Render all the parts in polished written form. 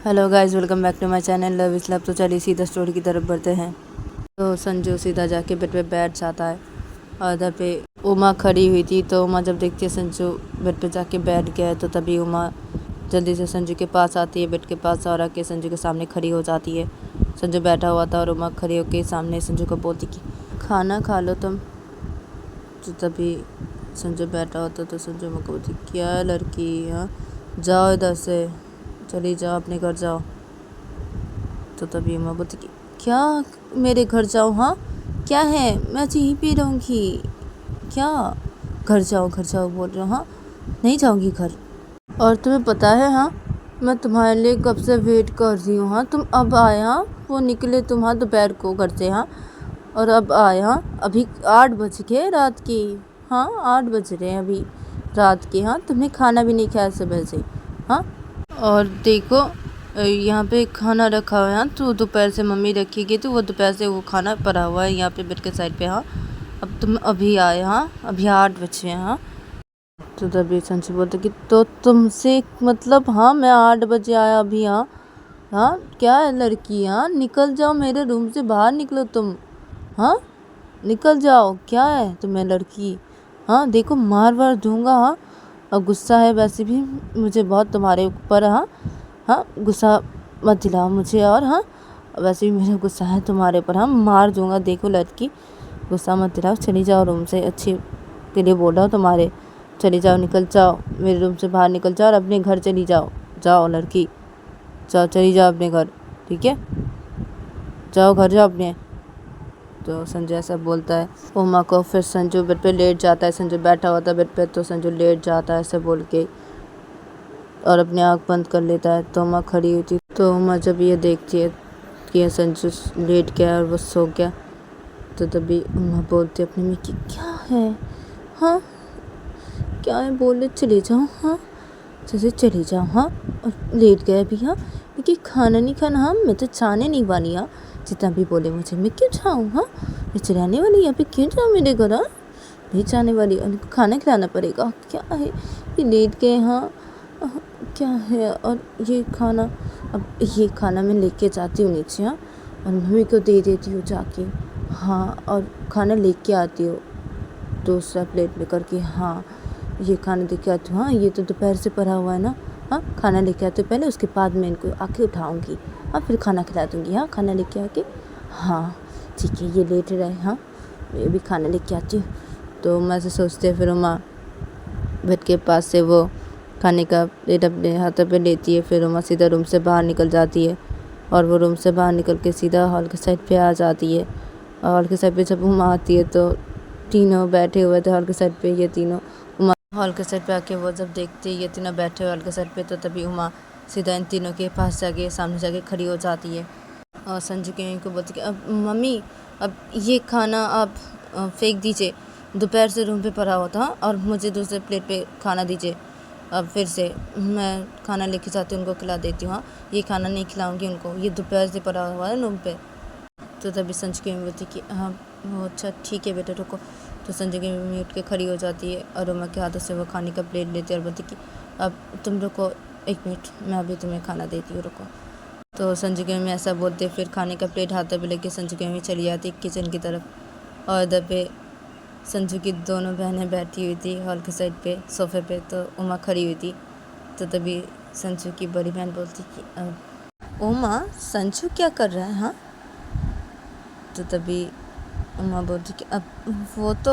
Hello guys, welcome back to my channel love is love. तो चलिए सीधा story की तरफ बढ़ते हैं। तो संजू सीधा जाके बेड पे बैठ जाता है और इधर पे उमा खड़ी हुई थी। तो उमा जब देखती है संजू बेड पे जाके बैठ गया है तो तभी उमा जल्दी से संजू के पास आती है, बेड के पास और आके संजू के सामने खड़ी हो जाती है। संजू बैठा हुआ था और उमा खड़ी होके सामने संजू को बोलती कि खाना खा लो तुम। तो तभी संजू बैठा होता तो संजू उमा को बोलती, क्या लड़की, हाँ जाओ इधर से, चली जाओ अपने घर जाओ। तो तभी उमा बोलती कि क्या मेरे घर जाओ, हाँ क्या है, मैं यहीं पे रहूँगी, क्या घर जाओ बोल रहे हो, हाँ नहीं जाऊँगी घर। और तुम्हें पता है, हाँ मैं तुम्हारे लिए कब से वेट कर रही हूँ, हाँ तुम अब आए, हाँ वो निकले तुम, हाँ दोपहर को घर से, हाँ और अब आए, हाँ अभी 8 बज गए रात की, हाँ 8 बज रहे हैं अभी रात के, हाँ तुमने खाना भी नहीं खाया सुबह से, हाँ और देखो यहाँ पे खाना रखा हुआ है, हाँ तो दोपहर से मम्मी रखी गई तो वो दोपहर से वो खाना पड़ा हुआ है यहाँ पे बेड के साइड पे, हाँ अब तुम अभी आए, हाँ अभी 8 बजे हैं, हाँ। तो तभी संजू बोलते कि तो तुमसे मतलब, हाँ मैं 8 बजे आया अभी, हाँ हाँ क्या है लड़की, हाँ निकल जाओ मेरे रूम से, बाहर निकलो तुम, हाँ निकल जाओ, क्या है तुम्हें लड़की, हाँ देखो मार वार दूंगा, हाँ और गुस्सा है वैसे भी मुझे बहुत तुम्हारे ऊपर, हाँ हाँ गुस्सा मत दिलाओ मुझे, और हाँ वैसे भी मेरा गुस्सा है तुम्हारे ऊपर, हाँ मार दूंगा, देखो लड़की गुस्सा मत दिलाओ, चली जाओ रूम से, अच्छे के लिए बोल रहा हूँ तुम्हारे, चली जाओ, निकल जाओ मेरे रूम से, बाहर निकल जाओ और अपने घर चली जाओ, जाओ लड़की जाओ, चली जाओ अपने घर, ठीक है जाओ घर जाओ अपने। तो संजू ऐसा बोलता है उमा को, फिर संजू बेड पे लेट जाता है, संजू बैठा हुआ था बेड पे तो संजू लेट जाता है ऐसे बोल के और अपनी आँख बंद कर लेता है। तो उमा खड़ी हुई थी, तो उमा जब ये देखती है कि संजू लेट गया और वो सो गया तो तभी उमा बोलती है अपने में कि क्या है, हाँ क्या है, बोले चले जाओ, हाँ जैसे चले जाओ, हाँ और लेट गया भी, हाँ क्योंकि खाना नहीं खाना, हाँ मैं तो जाने नहीं वाली, हाँ जितना भी बोले मुझे मैं क्यों जाऊँ, हाँ मैं चलाने वाली यहाँ पे क्यों जाऊँ मेरे घर, हाँ नहीं जाने वाली, उनको खाना खिलाना पड़ेगा, क्या है ये लेट गए, हाँ क्या है, और ये खाना, अब ये खाना मैं लेके जाती हूँ नीचे, हाँ और मम्मी को दे देती हूँ जाके, हाँ और खाना लेके आती हूँ दूसरा प्लेट में करके, हाँ ये खाना लेके आती हूँ, हाँ ये तो दोपहर से पड़ा हुआ है ना, हाँ खाना लेके आती हूँ पहले, उसके बाद मैं इनको आके उठाऊँगी, हाँ फिर खाना खिला दूँगी, हाँ खाना लेके आके, हाँ ठीक है ये लेट रहे, हाँ मैं भी खाना लेके आती हूँ। तो मैं से सोचते फिर उमा बेड के पास से वो खाने का प्लेट अपने हाथों पे लेती है, फिर उमा सीधा रूम से बाहर निकल जाती है और वो रूम से बाहर निकल के सीधा हॉल के साइड पे आ जाती है। और हॉल के साइड पे जब उमा आती है तो तीनों बैठे हुए थे हॉल के साइड पे, ये तीनों उमा हॉल के साइड पे आके वो जब देखते ये तीनों बैठे हुए हॉल के साइड पे तो तभी उमा सीधा इन तीनों के पास जाके सामने जाके खड़ी हो जाती है और संजू की मम्मी को बोलती कि अब मम्मी अब ये खाना आप फेंक दीजिए, दोपहर से रूम पे पड़ा हुआ था और मुझे दूसरे प्लेट पे खाना दीजिए, अब फिर से मैं खाना लेके जाती हूँ उनको खिला देती हूँ, हाँ ये खाना नहीं खिलाऊंगी उनको, ये दोपहर से पड़ा हुआ है रूम पे। तो तभी संजू की मम्मी बोलती कि हाँ वो अच्छा ठीक है बेटा रुको। तो संजू की मम्मी उठ के खड़ी हो जाती है और उमा के हाथों से वो खाने का प्लेट लेती है और बोलती कि अब तुम रुको 1 मिनट, मैं अभी तुम्हें खाना देती हूँ रुको। तो संजू की मम्मी ऐसा बोलते फिर खाने का प्लेट हाथों पे लेके संजू की मम्मी चली जाती किचन की तरफ और इधर पे संजू की दोनों बहनें बैठी हुई थी हॉल के साइड पे सोफे पे, तो उमा खड़ी हुई थी। तो तभी संजू की बड़ी बहन बोलती कि उमा संजू क्या कर रहा है, हाँ। तो तभी उमा बोलती कि अब वो तो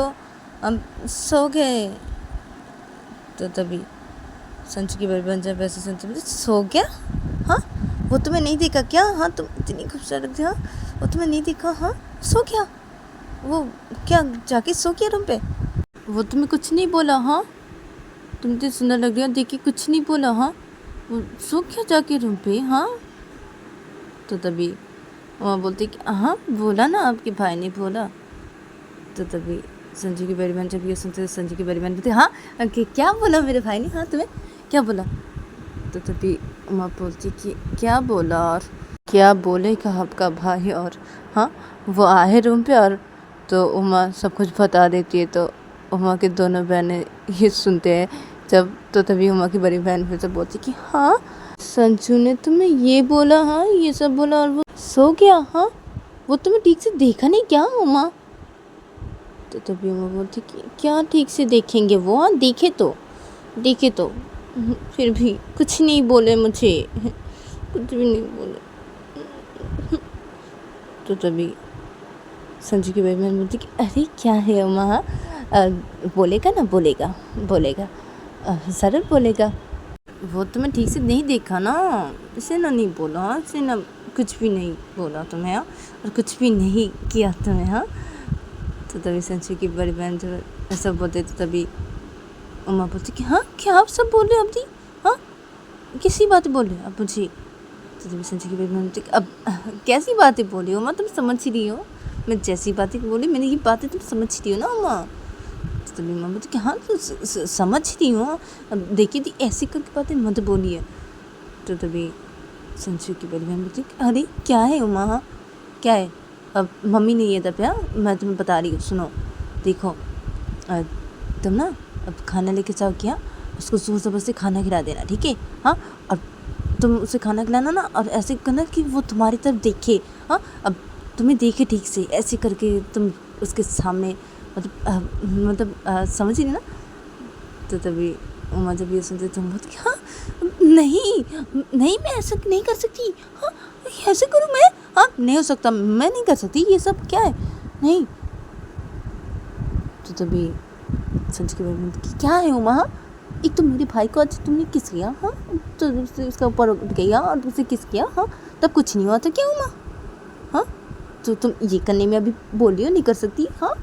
अब सो गए। तो तभी संजू की बड़ी बहन जब वैसे सुनती बोली सो गया, हाँ वो तुम्हें नहीं देखा क्या, हाँ तुम इतनी खूबसूरत थी, हाँ वो तुम्हें नहीं देखा, हाँ सो गया, वो क्या जाके सो गया रूम पे, वो तुम्हें कुछ नहीं बोला, हाँ तुम इतनी सुंदर लग रही हो देखिए कुछ नहीं बोला, हाँ वो सो गया जाके रूम पे, हाँ। तो तभी वहाँ बोलती कि हाँ बोला ना आपके भाई ने बोला। तो तभी संजू की बड़ी बहन जब ये सुनते तो संजू की बड़ी बहन बोलती हाँ क्या बोला मेरे भाई ने, हाँ तुम्हें क्या बोला। तो तभी उमा बोलती कि क्या बोला और क्या बोलेगा आपका भाई, और हाँ वो आए रूम पे और तो उमा सब कुछ बता देती है। तो उमा की दोनों बहनें ये सुनते हैं जब, तो तभी उमा की बड़ी बहन फिर से बोलती कि हाँ संजू ने तुम्हें ये बोला, हाँ ये सब बोला और वो सो गया? हाँ, वो तुम्हें ठीक से देखा नहीं क्या उमा? तो तभी उमा बोलती कि क्या ठीक से देखेंगे वो, हाँ देखे तो फिर भी कुछ नहीं बोले मुझे, कुछ भी नहीं बोले। तो तभी संजू की बहन बोलती कि अरे क्या है उमा, हाँ बोलेगा ना, बोलेगा ज़रूर बोलेगा। वो तुम्हें ठीक से नहीं देखा ना, इसे ना नहीं बोला, हाँ इसे ना कुछ भी नहीं बोला तुम्हें, हाँ और कुछ भी नहीं किया तुम्हें, हाँ। तो तभी संजू की बड़ी बहन जब सब बोलते तो तभी उमा बोलती कि हाँ क्या आप सब बोल रहे हो अभी, हाँ किसी बातें बोल रहे हो आप मुझे? तो तभी संजू की बड़ी बहन बोलती अब कैसी बातें बोली उमा, तुम समझ ही रही हो, मैं जैसी बातें बोली मैंने ये बातें तुम समझ रही हो ना उमा? तो तभी उमा बोलती कि हाँ तो समझ रही हूँ, अब देखिए थी ऐसी करके बातें मत बोलिए। तो तभी संजू की बड़ी बहन बोलती अरे क्या है उमा, हाँ क्या है? अब मम्मी नहीं है तब, हाँ मैं तुम्हें बता रही हूँ, सुनो देखो तुम ना अब खाना लेके जाओ क्या, उसको ज़ोर ज़बरदस्ती खाना खिला देना, ठीक है? हाँ अब तुम उसे खाना खिलाना ना और ऐसे करना कि वो तुम्हारी तरफ देखे, हाँ अब तुम्हें देखे ठीक से, ऐसे करके तुम उसके सामने समझ रही ना? तो तभी उमा जब ये सुनते तुम बहुत कि हाँ नहीं मैं ऐसा नहीं कर सकती, हाँ ऐसे करूँ मैं, हाँ नहीं हो सकता, मैं नहीं कर सकती, ये सब क्या है, नहीं। तो तभी संजू की बहन की क्या है उमा, हाँ एक तो मेरे भाई को आज तुमने किस किया, हाँ तो उसका ऊपर उठ गई, हाँ और तुमसे किस किया, हाँ तब कुछ नहीं हुआ था क्या उमा, हाँ तो तुम ये करने में अभी बोल रही हो नहीं कर सकती, हाँ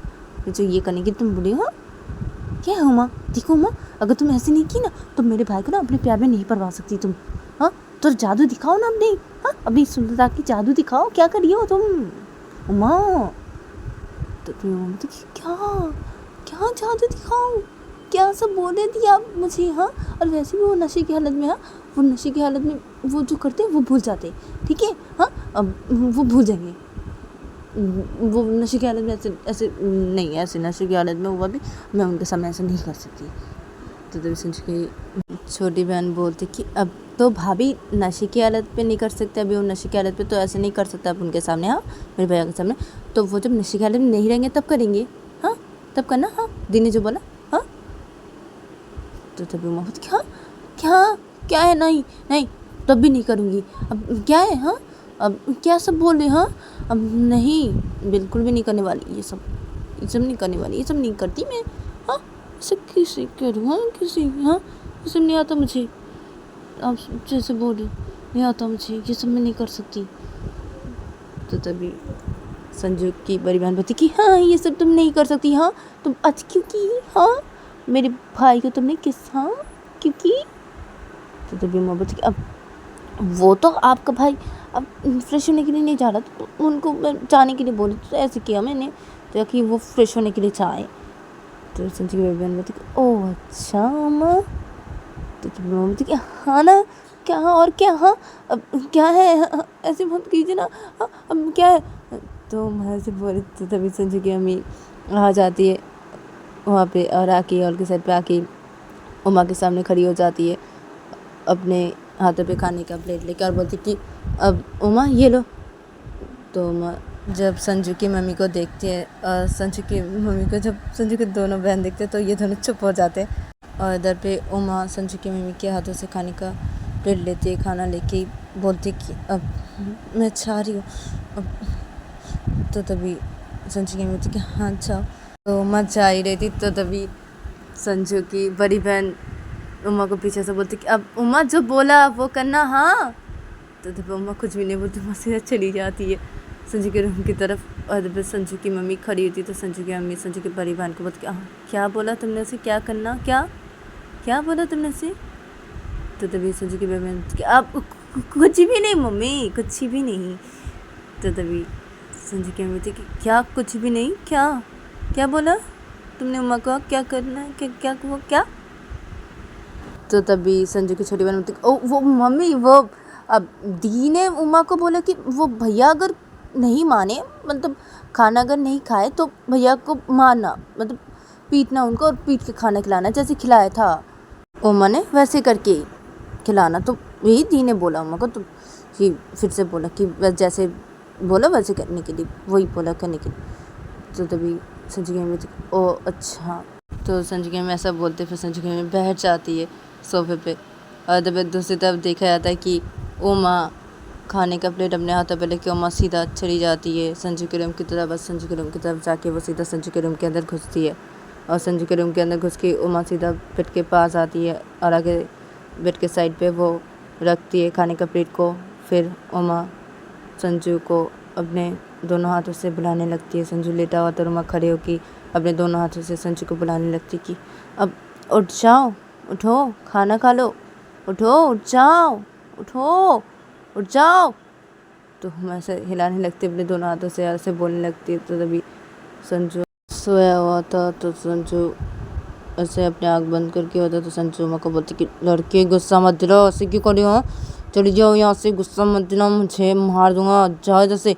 जो ये करने की तुम बोली हो, हाँ क्या है उमा? देखो उमा अगर तुम ऐसे नहीं की ना तो मेरे भाई को ना अपने प्यार में नहीं परवा सकती तुम, हाँ तो जादू दिखाओ ना अपने, हाँ अभी सुंदरता की जादू दिखाओ, क्या करी हो तुम उमा? तो तुम क्या क्या जादू दिखाओ, क्या सब बोल रही थी आप मुझे, हाँ और वैसे भी वो नशे की हालत में, हाँ वो नशे की हालत में वो जो करते हैं वो भूल जाते हैं, ठीक है? हाँ अब वो भूल जाएंगे, वो नशे की हालत में ऐसे नहीं, ऐसे नशे की हालत में हुआ भी मैं उनके सामने ऐसे नहीं कर सकती। तो तभी संजू की छोटी बहन बोलती कि अब तो भाभी नशे की हालत पे नहीं कर सकते, अभी वो नशे की हालत पे तो ऐसे नहीं कर सकता अब उनके सामने, हाँ मेरे भैया के सामने, तो वो जब नशे की हालत में नहीं रहेंगे तब करेंगे, हाँ तब करना, हाँ दी ने जो बोला, हाँ। तो तभी उमा बोलती हाँ क्या है, नहीं तब भी नहीं करूँगी, अब क्या है, हाँ अब क्या सब बोल रहे, हाँ अब नहीं बिल्कुल भी नहीं करने वाली, ये सब नहीं करने वाली, ये सब नहीं करती मैं, हाँ ऐसे किसी करूँ, हाँ किसी, हाँ ये सब नहीं आता मुझे, आप जैसे बोल रहे नहीं आता मुझे, ये सब मैं नहीं कर सकती। तो तभी संजू की बड़ी बहन बोलती कि हाँ ये सब तुम नहीं कर सकती, हाँ तुम आज क्योंकि, हाँ मेरे भाई को तुमने किस, हाँ क्योंकि। तो तभी माँ बोलती कि अब वो तो आपका भाई अब फ्रेश होने के लिए नहीं जा रहा, तो उनको मैं जाने के लिए बोली, तो ऐसे किया मैंने ताकि वो फ्रेश होने के लिए चाहे। तो संजू की बहन बोलती कि ओह अच्छा माँ। तो माँ बोलती कि हाँ ना क्या, हाँ और क्या, हाँ अब क्या है, हाँ, ऐसे मत कीजिए ना, हाँ अब क्या है। तो मैं ऐसे बोली तो तभी संजू की अम्मी आ जाती है वहाँ पे और आके हॉल के साइड पे आके उमा के सामने खड़ी हो जाती है अपने हाथों पे खाने का प्लेट लेकर और बोलती कि अब उमा ये लो। तो उमा जब संजू की मम्मी को देखती है और संजू की मम्मी को जब संजू के दोनों बहन देखते हैं तो ये दोनों चुप हो जाते हैं और इधर पे उमा संजू की मम्मी के हाथों से खाने का प्लेट लेती है, खाना लेके बोलती कि अब मैं चाह रही हूँ अब। तो तभी संजू की मम्मी बोलती कि हाँ जाओ। तो उमा जा ही रही थी तो तभी संजू की बड़ी बहन उमा को पीछे से बोलती कि अब उमा जो बोला वो करना, हाँ। तो तब उमा कुछ भी नहीं बोलती, उमा सीधा चली जाती है संजू के रूम की तरफ और जब संजू की मम्मी खड़ी होती तो संजू की मम्मी संजू की बड़ी बहन को बोलती क्या बोला तुमने उसे, क्या करना, क्या बोला तुमने उसे। तो तभी संजू की बहन अब कुछ भी नहीं मम्मी, कुछ भी नहीं। तो तभी संजू की मम्मी थी कि क्या कुछ भी नहीं, क्या बोला तुमने उमा को, क्या करना है, क्या। तो तभी संजू की छोटी बहन बोलती ओ वो मम्मी वो अब दी ने उमा को बोला कि वो भैया अगर नहीं माने, मतलब खाना अगर नहीं खाए तो भैया को मारना, मतलब पीटना उनको और पीट के खाना खिलाना जैसे खिलाया था उमा ने वैसे करके खिलाना। तो यही दी ने बोला उमा को, तो ये फिर से बोला कि बस जैसे बोला वैसे करने के लिए, वही बोला करने के लिए। तो तभी संजू की मम्मी ओ अच्छा। तो संजू की मम्मी ऐसा बोलते फिर संजू की मम्मी बैठ जाती है सोफे पे, और तभी दूसरी तरफ देखा जाता है कि उमा खाने का प्लेट अपने हाथों पे लेके उमा सीधा चली जाती है संजू के रूम की तरफ। बस संजू के रूम की तरफ जाके वो सीधा संजू के रूम के अंदर घुसती है, और संजू के रूम के अंदर घुस के उमा सीधा बेड के पास आती है और आगे बेड के साइड पे वो रखती है खाने का प्लेट को। फिर उमा संजू को अपने दोनों हाथों से बुलाने लगती है। संजू लेटा हुआ तो उमा खड़े होकर अपने दोनों हाथों से संजू को बुलाने लगती कि अब उठ जाओ, उठो, खाना खा लो, उठो, उठ जाओ, उठो, उठ जाओ। तो हम ऐसे हिलाने लगती अपने दोनों हाथों से, ऐसे बोलने लगती है। तो तभी संजू सोया हुआ था, तो संजू ऐसे अपने आँख बंद करके होता, तो संजू उमा को बोलती कि लड़के गुस्सा मत दिलाओ, ऐसे क्यों कर रही हो, चली जाओ यहाँ से, गुस्सा मत दिलाओ, मुझे मार दूंगा, जाओ इधर से,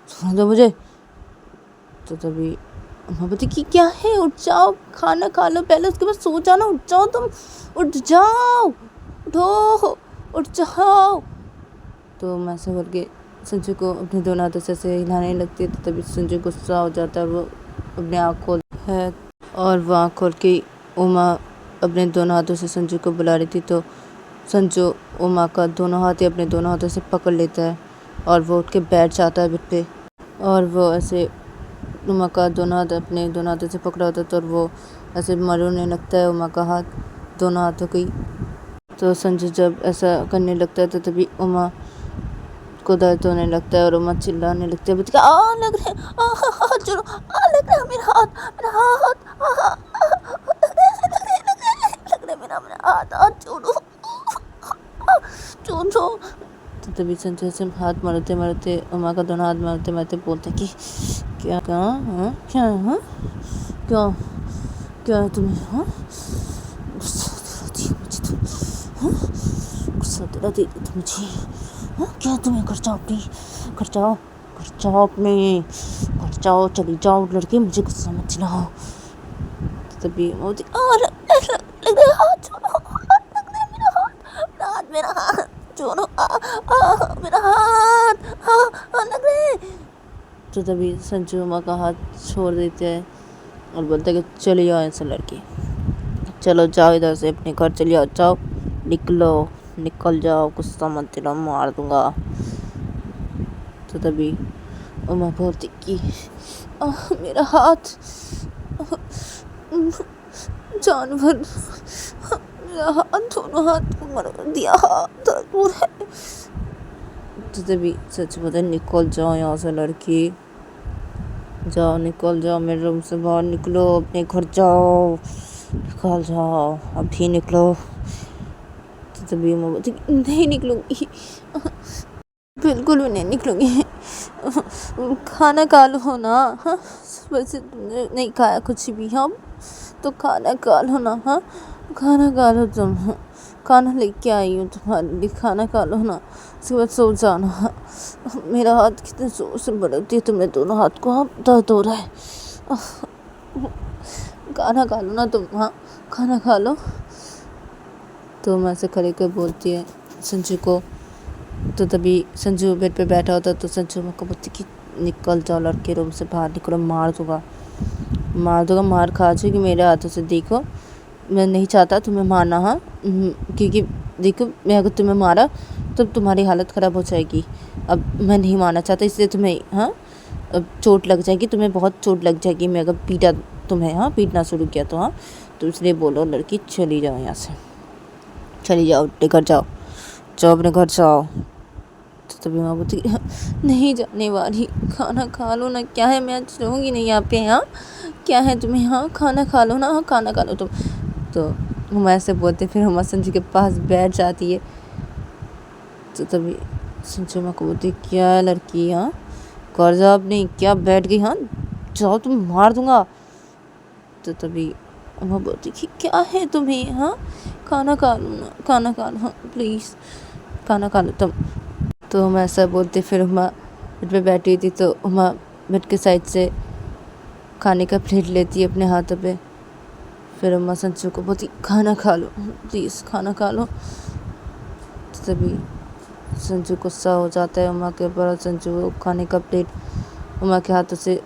छोड़ दो मुझे। तो तभी उमा बोलती कि क्या है, उठ जाओ, खाना खा लो पहले, उसके बाद सो जाना, उठ जाओ तुम, उठ जाओ, उठो, उठ जाओ। तो मैं ऐसे बोल के संजू को अपने दोनों हाथों से ऐसे हिलाने लगती है। तो तभी संजू गुस्सा हो जाता है, वो अपने आँख खोल है, और वो आँख खोल के उमा अपने दोनों हाथों से संजू को बुला रही थी। तो संजू उमा का दोनों हाथ ही अपने दोनों हाथों से पकड़ लेता है, और वो उठ के बैठ जाता है बेड पे, और वो ऐसे उमा का दोनों हाथ अपने दोनों हाथों से पकड़ा होता है। तो वो ऐसे मरोने लगता है उमा का हाथ दोनों हाथों की। तो संजू जब ऐसा करने लगता है तो तभी उमा को दर्द होने लगता है, और उमा चिल्लाने लगती है, आ लग रहा है, आ छोड़ो, आ लग रहा है मेरा हाथ, मेरा हाथ, लग रहा है मेरा हाथ, आ छोड़ो, छोड़ो। तो तभी संजय से हाथ मारते मारते उमा का दोनों हाथ मारते मारते बोलते कि क्या क्या हाँ क्या हाँ क्या क्या है तुम्हें, हाँ गुस्सा दिलाती है मुझे तुम, हाँ गुस्सा दिलाती है तुम मुझे, हाँ क्या तुम्हें, घर जाओ अपनी, घर जाओ, घर जाओ अपने, घर जाओ, चली जाओ लड़के, मुझे गुस्सा मत दिलाओ। तो तभी मोदी लग रहा है हाथ, छोड़ो, हाथ लग रहा है मेरा हाथ, मेरा हाथ छोड़ो, मेरा हाथ, हाँ लग रहा है। तो तभी संजू उमा का हाथ छोड़ देते हैं और बोलते हैं कि चले जाओ ऐसे लड़के, चलो जाओ इधर से, अपने घर चले जाओ, जाओ निकलो, निकल जाओ, गुस्सा मत दिलाओ, मार दूंगा। तो तभी उमा बोलती कि मेरा हाथ, जानवर, मेरा हाथ, दोनों हाथ को मर दिया, हाथ दूर है। तो तभी सच बता, निकल जाओ यहाँ से लड़की, जाओ निकल जाओ, मेरे रूम से बाहर निकलो, अपने घर जाओ, निकल जाओ, अभी निकलो। तो तभी मैं बोलती नहीं निकलूंगी, बिल्कुल भी नहीं निकलूंगी, खाना खा लो ना, हाँ वैसे तुमने नहीं खाया कुछ भी, हाँ तो खाना खा लो ना, हाँ खाना खा लो तुम, खाना लेके आई हूँ तुम्हारे लिए, खाना खा लो ना, उसके बाद सो जाना। मेरा हाथ कितने जोर से बढ़ती है, तुम्हें दोनों हाथ को हाँ दर्द हो रहा है, खाना खा लो ना तुम, हाँ खाना खा लो। तो मैं ऐसे खड़े कर बोलती है संजू को। तो तभी संजू बेड पे बैठा होता, तो संजू मेरे को बोलती कि निकल जाओ लड़के, रूम से बाहर निकलो, मार दूंगा, मार दूंगा, मार खा जाओगी मेरे हाथों से, देखो मैं नहीं चाहता तुम्हें मारना, हाँ क्योंकि देखो मैं अगर तुम्हें मारा तो तुम्हारी हालत ख़राब हो जाएगी, अब मैं नहीं मारना चाहता, इसलिए तुम्हें हाँ अब चोट लग जाएगी, तुम्हें बहुत चोट लग जाएगी, मैं अगर पीटा तुम्हें, हाँ पीटना शुरू किया तो, हाँ तो इसलिए बोलो लड़की चली जाओ यहाँ से, चली जाओ अपने घर जाओ, जाओ अपने घर जाओ। तो तभी माँ बोलती नहीं जाने वाली, खाना खा लो ना, क्या है मैं आज रहूँगी नहीं यहाँ पे, हाँ क्या है तुम्हें, हाँ खाना खा लो ना, हाँ खाना खा लो तुम। तो हम ऐसे बोलते, फिर हम संजू के पास बैठ जाती है। तो तभी संजू माँ को बोलती क्या लड़की, हाँ कर जाओ अपनी, क्या बैठ गई, हाँ जाओ तुम, मार दूंगा। तो तभी अम्मा बोलती कि क्या है तुम्हें, हाँ खाना खा लो ना, खाना खा लो, हाँ प्लीज़ खाना खा लो तुम। तो हम ऐसा बोलते, फिर अम्मा बेड पे बैठी थी, तो अम्मा बेड के साइड से खाने का प्लेट लेती है अपने हाथों पे, फिर अम्मा संजू को बोलती खाना खा लो प्लीज़, खाना खा लो। तो तभी संजू गुस्सा हो जाता है उमा के ऊपर और संजू वो खाने का प्लेट उमा के हाथों से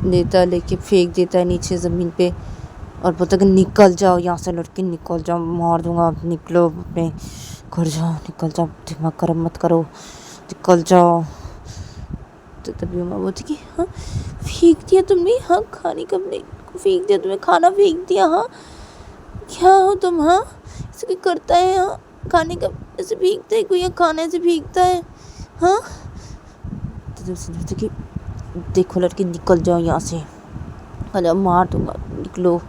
लेता है, लेके फेंक देता है नीचे ज़मीन पे और बोलता है कि निकल जाओ यहाँ से लड़की, निकल जाओ, मार दूंगा, निकलो अपने घर जाओ, निकल जाओ, दिमाग खराब मत करो, निकल जाओ। तो तभी उमा बोलती कि हाँ फेंक दिया तुमने, हाँ खाने का प्लेट फेंक दिया तुमने, खाना फेंक दिया, हाँ क्या हो तुम, हाँ ऐसे कोई करता है, हाँ खाने का ऐसे फेंकता है कोई, यहाँ खाना ऐसे फेंकता है, हाँ। तो जब समझते कि देखो लड़की निकल जाओ यहाँ से, अरे मार दूंगा, निकलो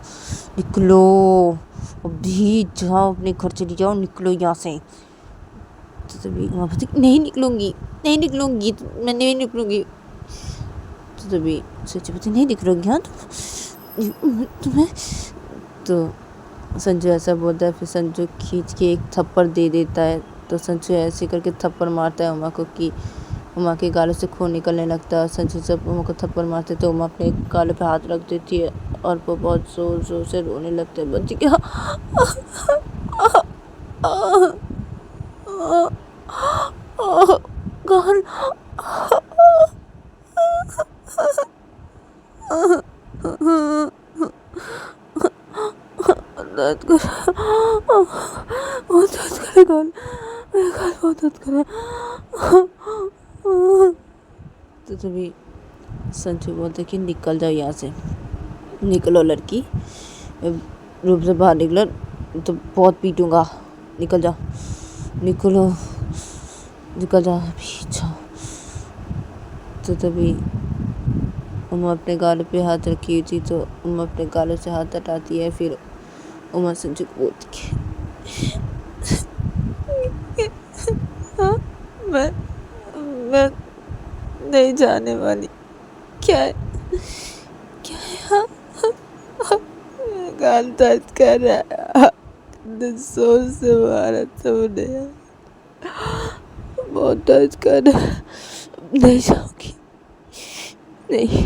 निकलो, अभी जाओ अपने घर चली जाओ, निकलो यहाँ से। तो तभी वहाँ पर नहीं निकलूंगी, नहीं निकलूंगी, मैं नहीं निकलूंगी। तो तभी सोची बोलती नहीं निकलोगी, हाँ तुम्हें। तो संजू ऐसा बोलता है, फिर संजू खींच के एक थप्पड़ दे देता है। तो संजू ऐसे करके थप्पड़ मारता है उमा को कि उमा के गालों से खून निकलने लगता है। संजू जब उमा को थप्पड़ मारते तो उमा अपने गालों पे हाथ रख देती है और वो बहुत ज़ोर ज़ोर से रोने लगते हैं, बच्ची क्या गाल दर्द कर, बहुत दर्द करे गाल, मेरा गाल बहुत दर्द करे। तो तभी संजू बोलते कि निकल जाओ यहाँ से, निकलो लड़की, रूम से बाहर निकलो तो बहुत पीटूंगा, निकल जाओ, निकलो, निकल जाओ अभी जाओ। तो तभी उमा अपने गालों पे हाथ रखी हुई थी, तो उमा अपने गालों से हाथ हटाती है। फिर उमा संजू को बोलती है हाँ मैं नहीं जाने वाली, क्या है क्या है, हाँ मेरा गाल दर्द कर रहा है, जोर से मारा तुमने, बहुत दर्द कर रहा है, नहीं जाऊंगी, नहीं।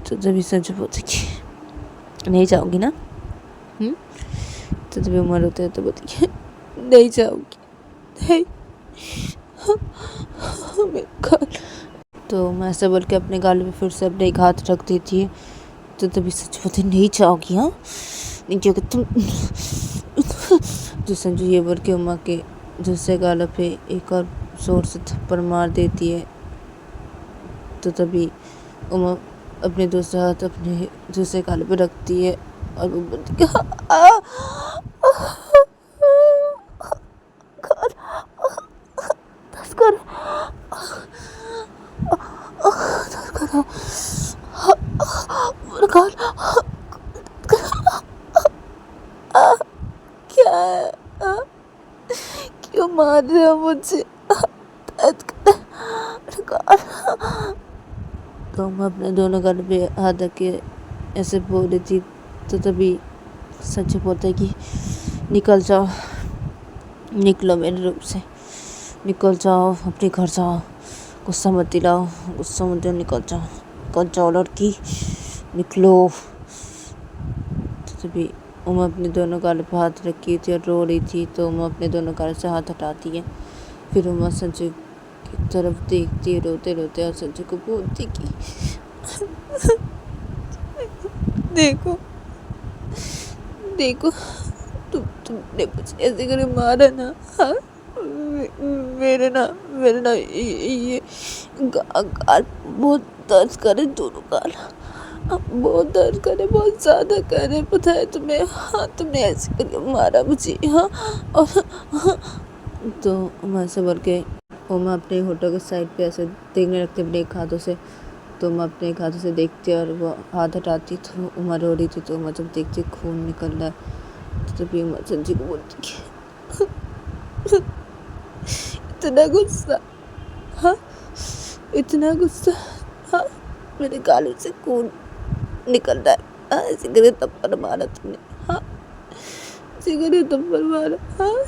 तो जब संजू बोलती कि नहीं जाऊंगी ना, तो जब उम्र होते है तो बोलती है नहीं जाऊंगी, नहीं मेरा गाल। तो मैं ऐसा बोल के अपने गाल पे फिर से अपने एक हाथ रख देती है। तो तभी संजू बोलती नहीं जाओगी, हाँ नहीं जाओगी तुम। तो संजू ये बोल के उमा के दूसरे गालों पे एक और जोर से थप्पड़ मार देती है। तो तभी उमा अपने दूसरा हाथ अपने दूसरे गाल पे रखती है और वो बोलती क्या है, क्यों मार रहे हो मुझे, तो मैं अपने दोनों गाल पे हाथ रख के ऐसे बोल रही थी। तो तभी सच बोलता है कि निकल जाओ, निकलो मेरे रूम से, निकल जाओ अपने घर जाओ, गुस्सा मत दिलाओ, गुस्सा मत दिलाओ, निकल जाओ लड़की, निकलो। तो तभी उमा अपने दोनों गालों पर हाथ रखी थी और रो रही थी। तो उमा अपने दोनों गालों से हाथ हटाती है। फिर उमा संजू की तरफ देखती है रोते रोते और संजू को बोलती कि देखो देखो तुमने मुझे ऐसे करे मारा ना, हाँ मेरे ना ये गाल बहुत दर्द करे, दोनों गाल बहुत दर्द करे, बहुत ज़्यादा करे, पता है तुम्हें, हाँ तुमने ऐसे करके मारा मुझे, हाँ। और तो उमा ऐसे बोल के उमा अपने होठों के साइड पे ऐसे देखने लगती अपने एक हाथों से। तो उमा अपने एक हाथों से देखती और वो हाथ हटाती तो उमा रो रही थी। तो उमा जब देखती खून निकल रहा है तो तभी उमा संजू को बोलती इतना गुस्सा, हाँ इतना गुस्सा, हाँ मेरे गालों से खून निकल रहा है, हाँ ऐसे करे थप्पड़ मारा तुमने, हाँ ऐसे करे थप्पड़ मारा, हाँ।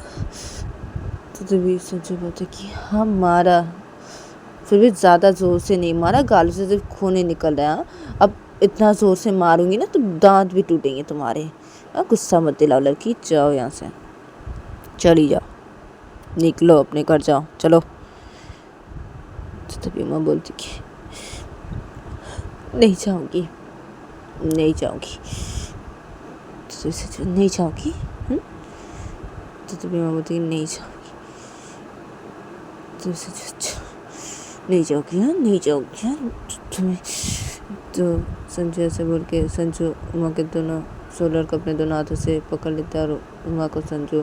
तो तभी संजू बोलते कि हाँ मारा, फिर भी ज़्यादा ज़ोर से नहीं मारा, गालों से सिर्फ खून ही निकल रहा है, अब इतना ज़ोर से मारूंगी ना तो दांत भी टूटेंगे तुम्हारे, गुस्सा मत दिलाओ लड़की, जाओ यहाँ से, चली जाओ। निकलो, अपने घर जाओ, चलो। तो तभी उमा बोलती कि नहीं जाऊँगी, नहीं जाऊँगी। तो संजू नहीं जाओगी? तो तभी उमा बोलती कि नहीं जाऊँगी। तो संजू अच्छा नहीं जाओगी? हाँ नहीं जाओगी? हाँ तुम्हें। तो संजू ऐसे बोल के संजू उमा के दोनों शोल्डर को अपने दोनों हाथों से पकड़ लेता है और उमा को संजू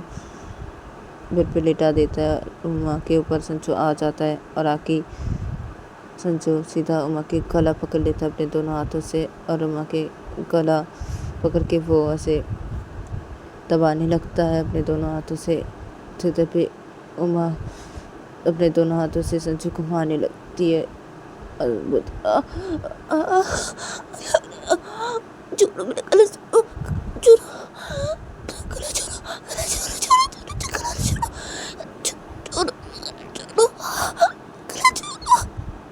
बेड पे लेटा देता है। उमा के ऊपर संजू आ जाता है और आके संजू सीधा उमा के गला पकड़ लेता है अपने दोनों हाथों से और उमा के गला पकड़ के वो ऐसे दबाने लगता है अपने दोनों हाथों से। तो पे उमा अपने दोनों हाथों से संजू को मारने लगती है और छोड़ो मेरा गला, छोड़ो, छोड़ो, गला छोड़ो, गला छोड़ो, छोड़ो, गला छोड़ो, छोड़ो, छोड़ो, गला छोड़ो,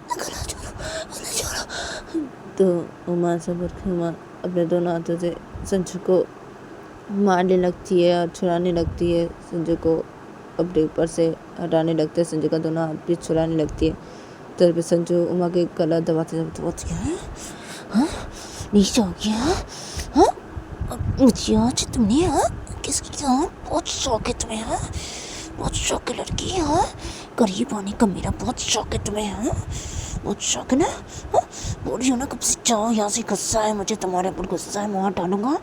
गला छोड़ो, गला छोड़ो। तो उमा से बढ़कर उमा अपने दोनों हाथों से संजू को मारने लगती है और छुड़ाने लगती है। संजू को अपने ऊपर से हटाने लगते हैं, संजू का दोनों हाथ भी छुड़ाने लगती है। तो फिर संजू उमा के गला दबाते दबाते क्या है? हाँ नहीं जाओगी? हाँ मुझे आज तुमने किसकी बहुत शौक है तुम्हें? बहुत शौक है लड़की। करीब आने का मेरा बहुत शौक है तुम्हें। बहुत शौक है ना? बोल रही हो ना कब से जाओ यहाँ से, गुस्सा है मुझे तुम्हारे ऊपर, गुस्सा है, मार डालूंगा,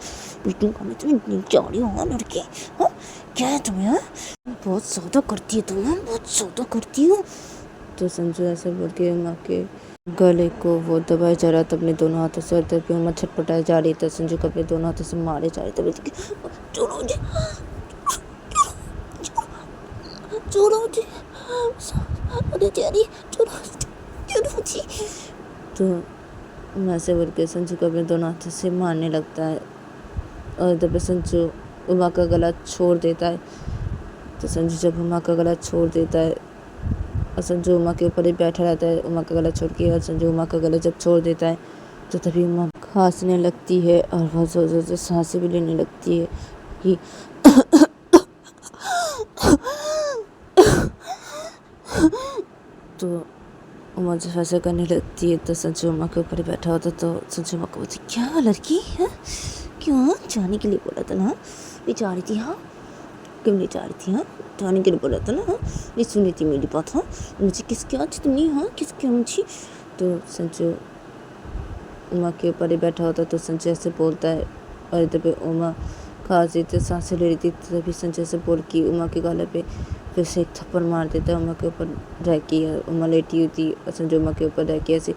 पीटूंगा मैं तुम्हें, नहीं जा रही हो लड़की। क्या है तुम्हें? बहुत सौदा करती है तुम, बहुत सौदा करती हो। तो संजू ऐसे बोल के उमा के गले को वो दबाए जा रहा था अपने दोनों हाथों से और तभी उमा छटपटाई जा रही था। संजू को अपने दोनों हाथों से मारे जा रही थी। छोड़ो मुझे, छोड़ो मुझे, अरे जारी, छोड़ो मुझे। तो उमा से बोल के संजू को अपने दोनों हाथों से मारने लगता है और तभी संजू उमा का गला छोड़ देता है। तो संजू जब उमा का गला छोड़ देता है और संजू उमा के ऊपर ही बैठा रहता है उमा का गला छोड़ के, और संजू उमा का गला जब छोड़ देता है तो तभी उमा खांसने लगती है और बहुत ज़ोर ज़ोर से सांसें भी लेने लगती है कि तो उमा जब ऐसा करने लगती है तो संजू उमा के ऊपर ही बैठा होता। तो संजू उमा को बोलती क्या लड़की है, क्यों जाने के लिए बोला था ना, ये जा रही थी? क्यों नहीं जा रही थी? जाने के लिए बोला था ना, नहीं सुनी थी मेरी बात? मुझे किसकी आज तुमने किसकी मुझे? तो संजू उमा के ऊपर ही बैठा होता तो संजू ऐसे बोलता है और तभी उमा खांसी थी, सांसें ले रही थी। तभी संजू ऐसे बोल के उमा के गले पे फिर से एक थप्पड़ मार देता है उमा के ऊपर रह के। उमा लेटी हुई थी और संजू उमा के ऊपर रह के ऐसे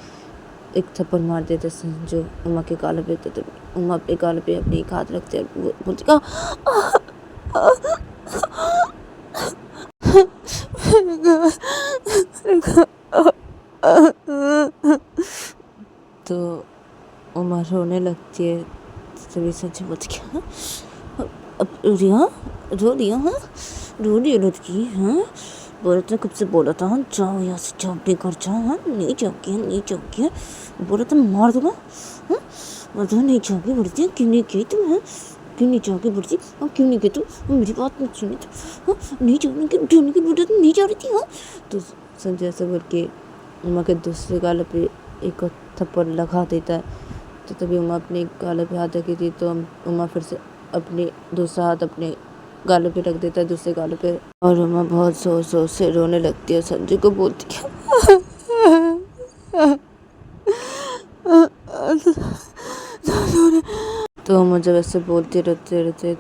एक थप्पड़ मार देता संजू उमा के गाल पे। तो उमा अपने गाल पे अपने एक हाथ रखते हैं, बोलती तो उमा रोने लगती है। तभी संजू बोलती क्या अब रो रही है लड़की? बोला था कब से बोला था जाओ यहाँ से, जाओ अपने घर जाओ। नहीं जाओगी? बोला था मार दूंगा। बोलता नहीं जाओगी बोलती है, क्यों नहीं गई तुम? क्यों नहीं जाओगी बोलती? क्यों नहीं गई तुम? मेरी बात नहीं सुनी तो नहीं जाने की बोला तुम नहीं जा रही थी। तो संजय ऐसे बोल के उमा के दूसरे गाल पे एक थप्पड़ लगा देता है। तो तभी उमा अपने गाल पे हाथ रखी थी तो उमा फिर से अपने दूसरा हाथ अपने गालों पे रख देता है, दूसरे गालों पे, और उमा बहुत जोर जोर से रोने लगती है। संजू को बोलती है तो उमा जब ऐसे बोलते रोते रोते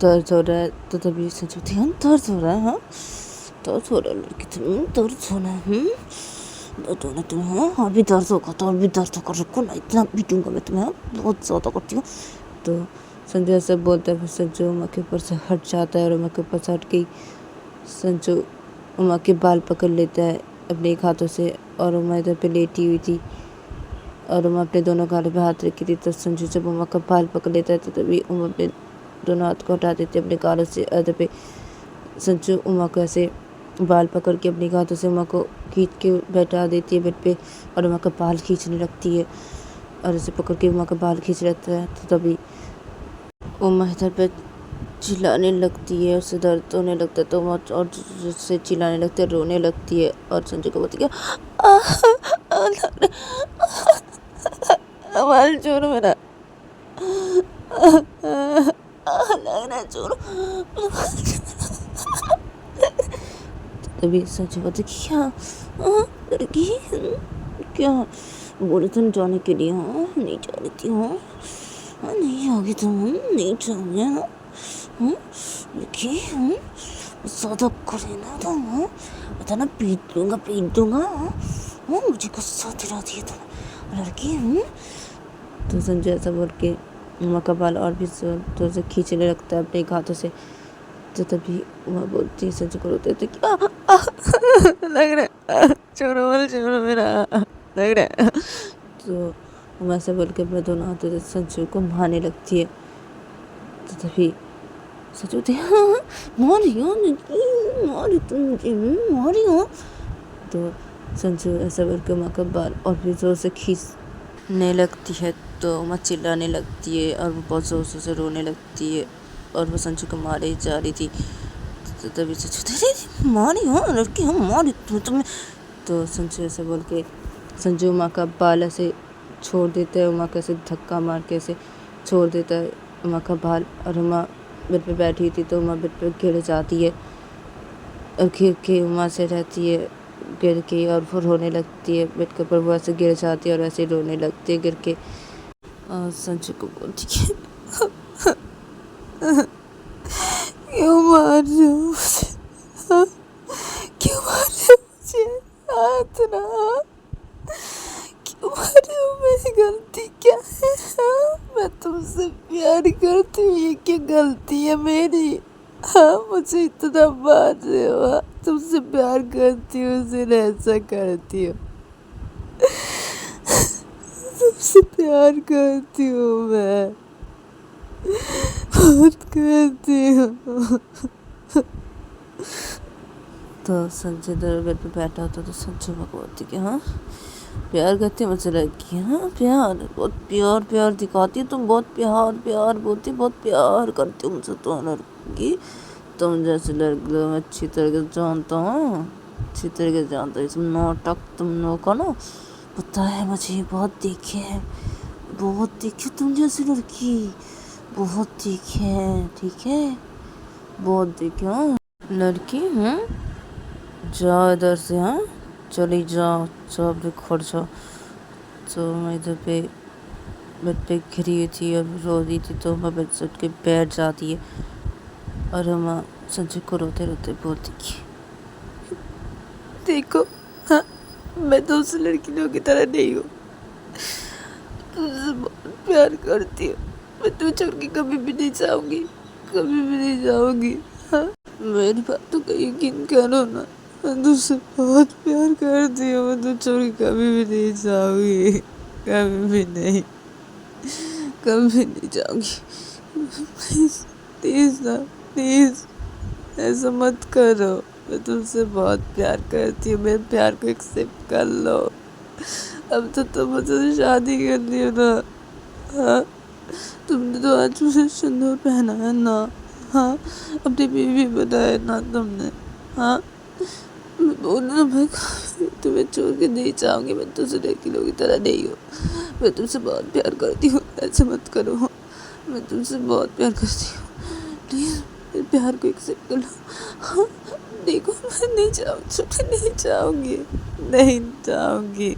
दर्द हो रहा है तो तभी संजू बोलती है दर्द हो रहा है? दर्द हो रहा है लड़की तुम, दर्द हो रहा है? दर्द होना तुम्हें अभी दर्द होगा तो अभी दर्द होगा, रुको ना, इतना पीटूंगा मैं तुम्हें, बहुत ज़्यादा करती हूँ। तो संजू ऐसे बोलता है। फिर संजू उमा के ऊपर से हट जाता है और उमा के ऊपर से हट के संजू उमा के बाल पकड़ लेता है अपने एक हाथों से और उमा इधर पे लेटी हुई थी और उमा अपने दोनों गालों पे हाथ रखी थी। तो संजू जब उमा का बाल पकड़ लेता है तो तभी उमा अपने दोनों हाथ को हटा देती है अपने गालों से। इधर पे संजू उमा को ऐसे बाल पकड़ के अपने हाथों से उमा को खींच के बैठा देती है बेड पे और उमा का बाल खींचने लगती है और ऐसे पकड़ के उमा का बाल खींच रहता है। तो तभी उमा इधर पे चिल्लाने लगती है, उससे दर्द होने लगता है तो उमा और उससे चिल्लाने लगती है, रोने लगती है और संजू को बोलती है लग रहा है छोड़ो मेरा लग रहा है छोड़ो। तभी संजू बोलती क्या लड़की क्या बोले तुम जाने के लिए? हाँ नहीं जा रही थी। हाँ नहीं आओगी तुम? नहीं जाओगे ना? लड़की ज़्यादा करे ना तुम। बता ना पीट दूंगा। मुझे गुस्सा दिला दिया तुम लड़की। तो संजय ऐसा बोल के उमा का बाल और भी जोर से खींचने लगता है अपने हाथों से। तो तभी उमा बोलती है संजय को रोते थे क्या लग रहा है छोड़ो मेरा लग रहा है। तो उमा ऐसा बोल के अपने दोनों हाथों से संजू को मारने लगती है। तो तभी संजू बोलते मारी तुम मुझे मारी हो। तो संजू ऐसा बोल के उमा का बाल और भी जोर से खींचने लगती है। तो उमा चिल्लाने लगती है और वो बहुत जोर से रोने लगती है और वो संजू को मारे जा रही थी। तो तभी संजू मारी हो लड़की, हम मारी तुम्हें। तो संजू ऐसे बोल के संजू उमा का बाल ऐसे छोड़ देता है, उमा का ऐसे धक्का मार के ऐसे छोड़ देता है उमा का बाल। और उमा बेड पे बैठी थी तो उमा बेड पे गिर जाती है और गिर के उमा से रहती है गिर के और वो रोने लगती है बेड के ऊपर। वो ऐसे गिर जाती है और ऐसे रोने लगती है गिर के। और संजू को बोलती है क्यों मार रहे हो मुझे? क्यों मार रहे हो मुझे? हाथ ना क्यों मार रहे हो? मेरी गलती क्या है? मैं तुमसे प्यार करती हूँ, ये क्या गलती है मेरी? मुझे इतना मार रहे हो। तुमसे प्यार करती हूँ इसलिए ऐसा करती हूँ। तुमसे प्यार करती हूँ मैं, बहुत करती हूँ। तो संजय दर बेड पे बैठा होता तो संजय को बोलती कि हाँ प्यार करती है मुझसे लड़की? हाँ प्यार, बहुत प्यार दिखाती है तुम, बहुत प्यार बोलती, बहुत प्यार करती हूँ मुझसे तो लड़की। तुम जैसे लड़की मैं अच्छी तरह से जानता हूँ, इस नाटक तुम लोगों का ना पता है मुझे, बहुत देखे तुम जैसी लड़की, बहुत देखे, ठीक है बहुत देखे। हाँ लड़की जाओ इधर से, हाँ चली जाओ अपने घर जाओ। तो मैं इधर पे बेड पे घिरी हुई थी और रो रही थी तो मैं बेड से उठ के बैठ जाती है और हम संजय को रोते रोते बोलती कि देखो हाँ मैं तो उस लड़की लोगों की तरह नहीं हूँ, तुझसे बहुत प्यार करती हूँ, मैं तुझे छोड़ के कभी भी नहीं जाऊंगी। हाँ मेरी बात तो कहीं यकीन करो ना, मैं तुझसे बहुत प्यार करती हूँ, मैं तुझे छोड़ के कभी भी नहीं जाऊंगी, कभी नहीं जाऊंगी। प्लीज ऐसा मत करो, मैं तुमसे बहुत प्यार करती हूँ, मेरे प्यार को एक्सेप्ट कर लो। अब तो तुम मुझसे शादी कर लियो ना। हाँ तुमने तो आज मुझे सिंदूर पहना है ना। हाँ अपनी बीवी बनाया ना तुमने। हाँ मैं बोलूँ मैं तुम्हें छोड़ के नहीं चाहूँगी, मैं तुझसे लड़की लोगों की तरह नहीं हूँ, मैं तुमसे बहुत प्यार करती हूँ, ऐसा मत करो। मैं तुमसे बहुत प्यार करती हूँ, प्लीज़ मेरे प्यार को एक्सेप्ट कर लो। हाँ देखो मैं नहीं जाऊँगी।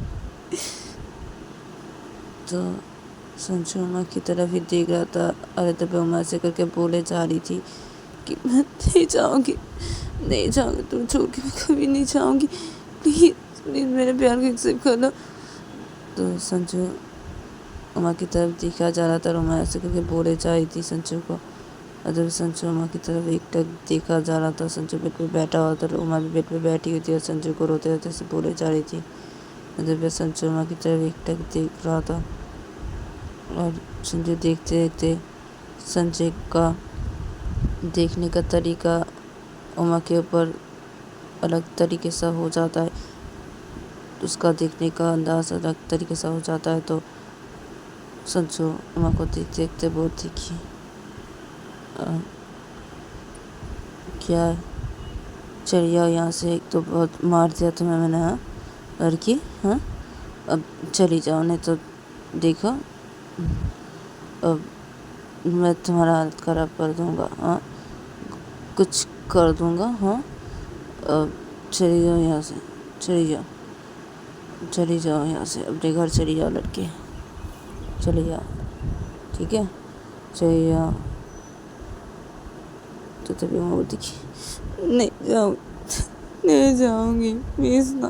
तो संजू उमा की तरफ ही देख रहा था और तब उमा से करके बोले जा रही थी कि मैं नहीं जाऊँगी, तुम छोड़ के मैं कभी नहीं जाऊँगी, प्लीज़ मेरे प्यार को एक्सेप्ट कर लो। तो संजू उमा की तरफ देखा जा रहा था और उमा ऐसे करके बोले जा रही थी संजू को। और जब संजू उमा की तरफ एकटक देखा जा रहा था, संजू बेड पे बैठा हुआ था, उमा भी बेड पे बैठी हुई थी और संजू को रोते रोते से बोले जा रही थी। जब संजू उमा की तरफ एकटक देख रहा था और संजू देखते देखते संजय का देखने का तरीका उमा के ऊपर अलग तरीके से हो जाता है, उसका देखने का अंदाज अलग तरीके से हो जाता है। तो संजू उमा को देखते देखते बोलती कि क्या है? चलिए आओ यहाँ से, एक तो बहुत मार दिया तुम्हें मैंने, हाँ लड़की, हाँ अब चली जाओ, नहीं तो देखो अब मैं तुम्हारा हालत खराब कर दूँगा, हाँ कुछ कर दूँगा, हाँ अब चली जाओ यहाँ से, चली जाओ यहाँ से, अपने घर चली जाओ लड़के, चली जाओ, ठीक है चली जाओ। तो तभी वो बोलती कि नहीं जाऊँगी प्लीज़ ना,